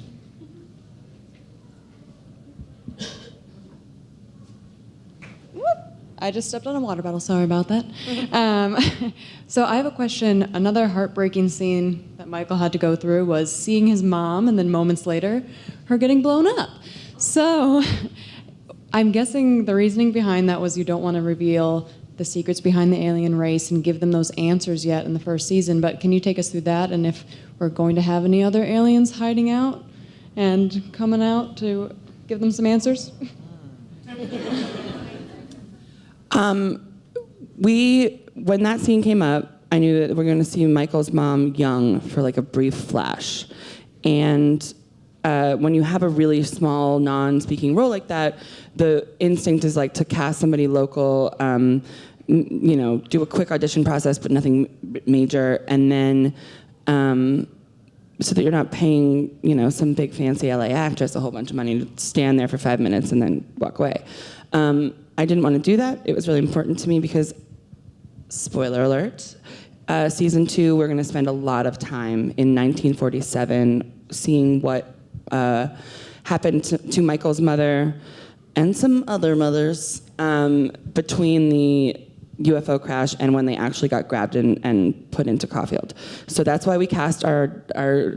I just stepped on a water bottle, sorry about that. So I have a question. Another heartbreaking scene that Michael had to go through was seeing his mom and then moments later, her getting blown up. So I'm guessing the reasoning behind that was you don't want to reveal the secrets behind the alien race and give them those answers yet in the first season, but can you take us through that and if we're going to have any other aliens hiding out and coming out to give them some answers?
When that scene came up, I knew that we're going to see Michael's mom young for like a brief flash. And when you have a really small, non-speaking role like that, the instinct is like to cast somebody local, do a quick audition process, but nothing major, and then so that you're not paying, some big fancy LA actress a whole bunch of money to stand there for 5 minutes and then walk away. I didn't want to do that. It was really important to me because, spoiler alert, season 2, we're going to spend a lot of time in 1947 seeing what happened to Michael's mother and some other mothers between the UFO crash and when they actually got grabbed and put into Caulfield. So that's why we cast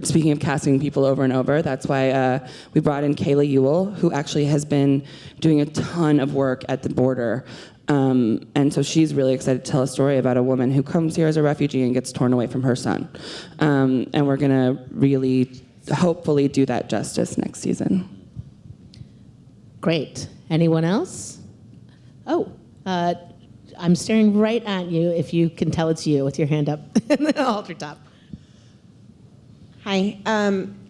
speaking of casting people over and over, that's why we brought in Kayla Ewell, who actually has been doing a ton of work at the border. And so she's really excited to tell a story about a woman who comes here as a refugee and gets torn away from her son. And we're gonna really, hopefully, do that justice next season.
Great. Anyone else? Oh, I'm staring right at you if you can tell it's you with your hand up in the altar top.
Hi.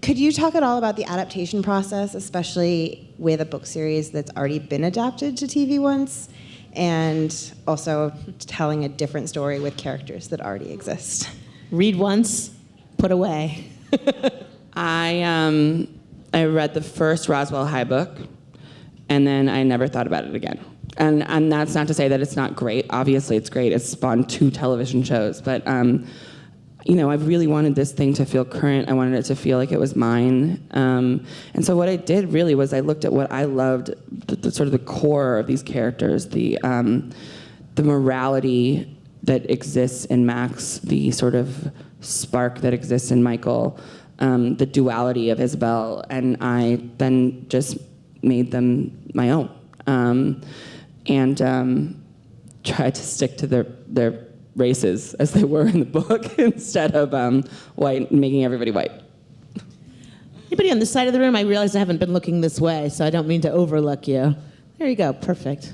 Could you talk at all about the adaptation process, especially with a book series that's already been adapted to TV once, and also telling a different story with characters that already exist?
Read once, put away.
I read the first Roswell High book, and then I never thought about it again. And that's not to say that it's not great. Obviously, it's great. It's spawned 2 television shows. But I really wanted this thing to feel current. I wanted it to feel like it was mine. And so what I did really was I looked at what I loved, the sort of the core of these characters, the morality that exists in Max, the sort of spark that exists in Michael, the duality of Isabel, and I then just made them my own, and tried to stick to their races as they were in the book instead of white, making everybody white.
Anybody on this side of the room? I realize I haven't been looking this way, so I don't mean to overlook you. There you go, perfect.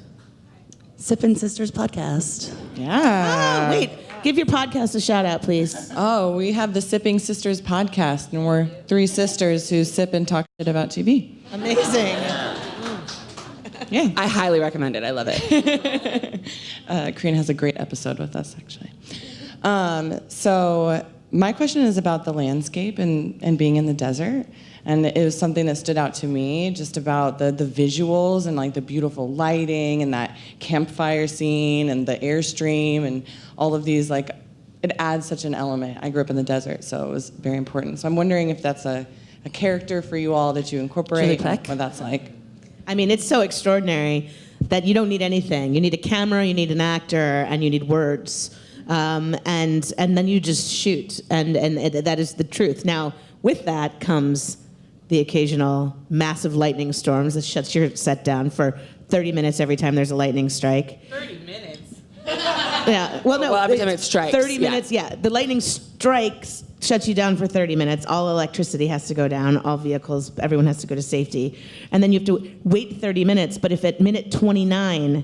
Sippin Sisters podcast.
Yeah.
Oh, wait, give your podcast a shout out, please.
Oh, we have the Sipping Sisters podcast, and we're 3 sisters who sip and talk shit about TV.
Amazing.
Yeah, I highly recommend it. I love it.
Carina has a great episode with us, actually. So my question is about the landscape and being in the desert. And it was something that stood out to me, just about the visuals and like the beautiful lighting and that campfire scene and the airstream and all of these, like, it adds such an element. I grew up in the desert, so it was very important. So I'm wondering if that's a character for you all that you incorporate, what that's like.
I mean, it's so extraordinary that you don't need anything. You need a camera, you need an actor, and you need words. And then you just shoot, and that is the truth. Now, with that comes the occasional massive lightning storms that shuts your set down for 30 minutes every time there's a lightning strike.
30 minutes?
Yeah, well, no.
Well, every time it strikes.
30 minutes, yeah. The lightning strikes, shuts you down for 30 minutes. All electricity has to go down, all vehicles, everyone has to go to safety. And then you have to wait 30 minutes, but if at minute 29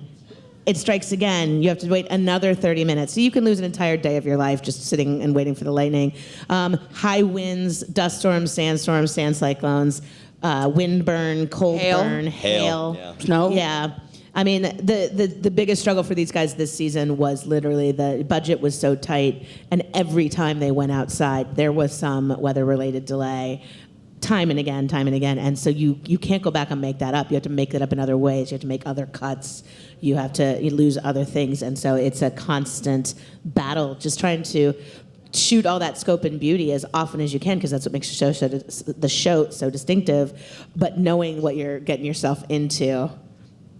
it strikes again, you have to wait another 30 minutes. So you can lose an entire day of your life just sitting and waiting for the lightning. High winds, dust storms, sand cyclones, wind burn, cold burn, hail.
Yeah.
Snow.
Yeah. I mean, the biggest struggle for these guys this season was literally the budget was so tight, and every time they went outside, there was some weather-related delay. Time and again, and so you can't go back and make that up. You have to make that up in other ways. You have to make other cuts. You lose other things, and so it's a constant battle, just trying to shoot all that scope and beauty as often as you can, because that's what makes the show so distinctive. But knowing what you're getting yourself into,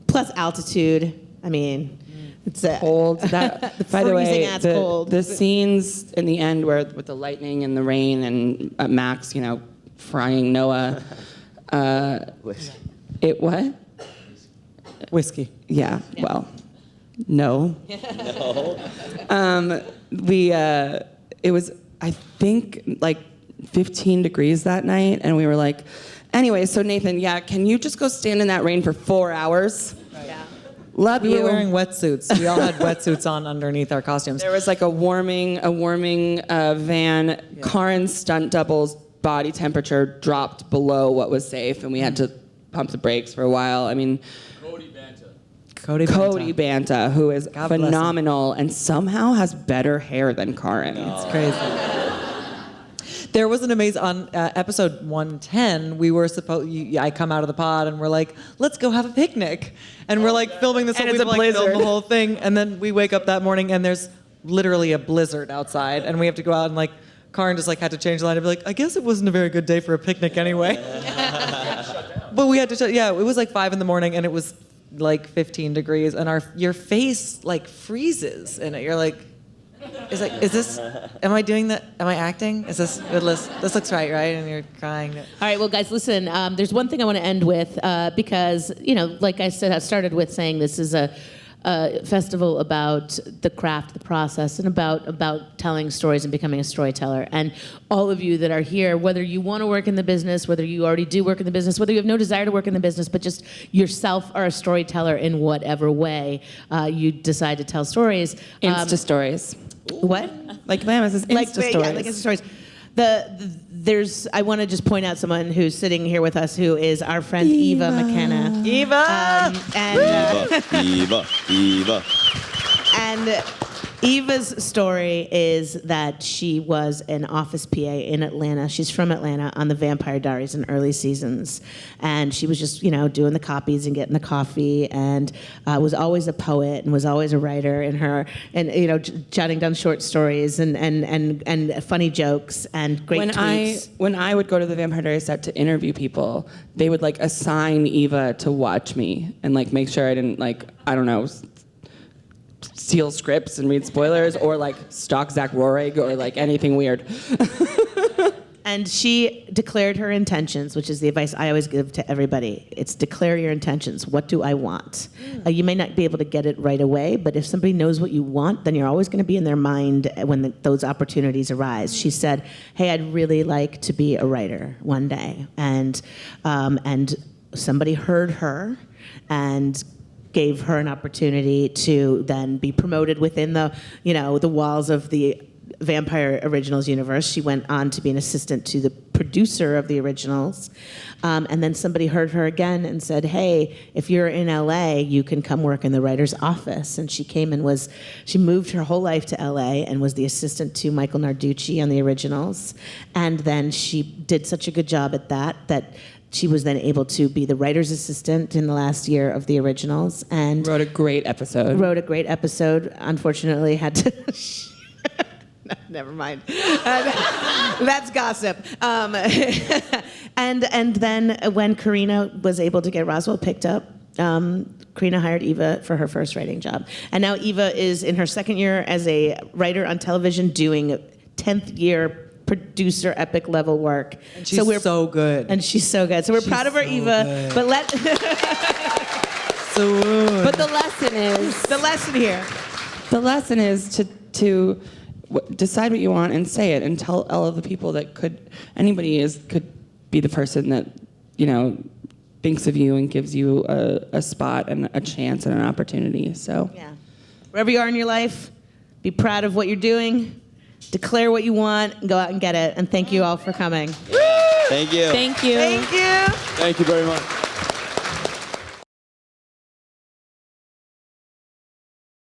plus altitude. I mean, it's
cold. By the way,
cold.
The scenes in the end where with the lightning and the rain and Max, frying Noah. What?
Whiskey.
Yeah. Well, no.
No.
It was, I think, like 15 degrees that night, and we were like, anyway, so Nathan, can you just go stand in that rain for 4 hours?
Yeah.
Love
we
you.
We were wearing wetsuits. We all had wetsuits on underneath our costumes.
There was like a warming van. Yeah. Karen's stunt double's body temperature dropped below what was safe, and we had to pump the brakes for a while. I mean, Cody Banta, who is phenomenal and somehow has better hair than Karen.
It's crazy. There was an amazing, on episode 110, we were I come out of the pod and we're like, let's go have a picnic. And we're like filming this,
and
whole,
it's
we
a blizzard.
film the whole thing. And then we wake up that morning and there's literally a blizzard outside. And we have to go out and Karen just had to change the line and be like, I guess it wasn't a very good day for a picnic anyway. But we had to, it was 5 in the morning and it was 15 degrees and your face freezes and you're like, is this, am I doing that? Am I acting? Is this looks right? And you're crying.
All right, well, guys, listen, there's one thing I want to end with because, like I said, I started with saying this is a festival about the craft, the process, and about telling stories and becoming a storyteller. And all of you that are here, whether you want to work in the business, whether you already do work in the business, whether you have no desire to work in the business, but just yourself are a storyteller in whatever way you decide to tell stories.
Insta stories.
What?
Like Vlamis is Insta stories.
Yeah, like Insta stories. I want to just point out someone who's sitting here with us who is our friend Eva McKenna.
Eva!
Eva.
And
Eva's story is that she was an office PA in Atlanta. She's from Atlanta on the Vampire Diaries in early seasons. And she was just, doing the copies and getting the coffee and was always a poet and was always a writer and jotting down short stories and funny jokes and great tweets.
When I would go to the Vampire Diaries set to interview people, they would assign Eva to watch me and make sure I didn't steal scripts and read spoilers or stalk Zach Rohrig or anything weird.
And she declared her intentions, which is the advice I always give to everybody. It's declare your intentions. What do I want? You may not be able to get it right away, but if somebody knows what you want, then you're always going to be in their mind when those opportunities arise. She said, hey, I'd really like to be a writer one day. And somebody heard her and gave her an opportunity to then be promoted within the walls of the Vampire Originals universe. She went on to be an assistant to the producer of the originals. And then somebody heard her again and said, hey, if you're in LA, you can come work in the writer's office. And she came and she moved her whole life to LA and was the assistant to Michael Narducci on the originals. And then she did such a good job at that she was then able to be the writer's assistant in the last year of the originals. And
wrote a great episode.
Unfortunately, had to... No, never mind. That's gossip. And then when Carina was able to get Roswell picked up, Carina hired Eva for her first writing job. And now Eva is in her second year as a writer on television doing 10th year producer epic level work.
And she's so good.
And she's so good. So we're proud of her, Eva.
Good.
But
But the lesson is...
The lesson here.
The lesson is to decide what you want and say it and tell all of the people that could be the person that, thinks of you and gives you a spot and a chance and an opportunity. So
yeah. Wherever you are in your life, be proud of what you're doing. Declare what you want and go out and get it. And thank you all for coming.
Thank you.
Thank you.
Thank you.
Thank you very much.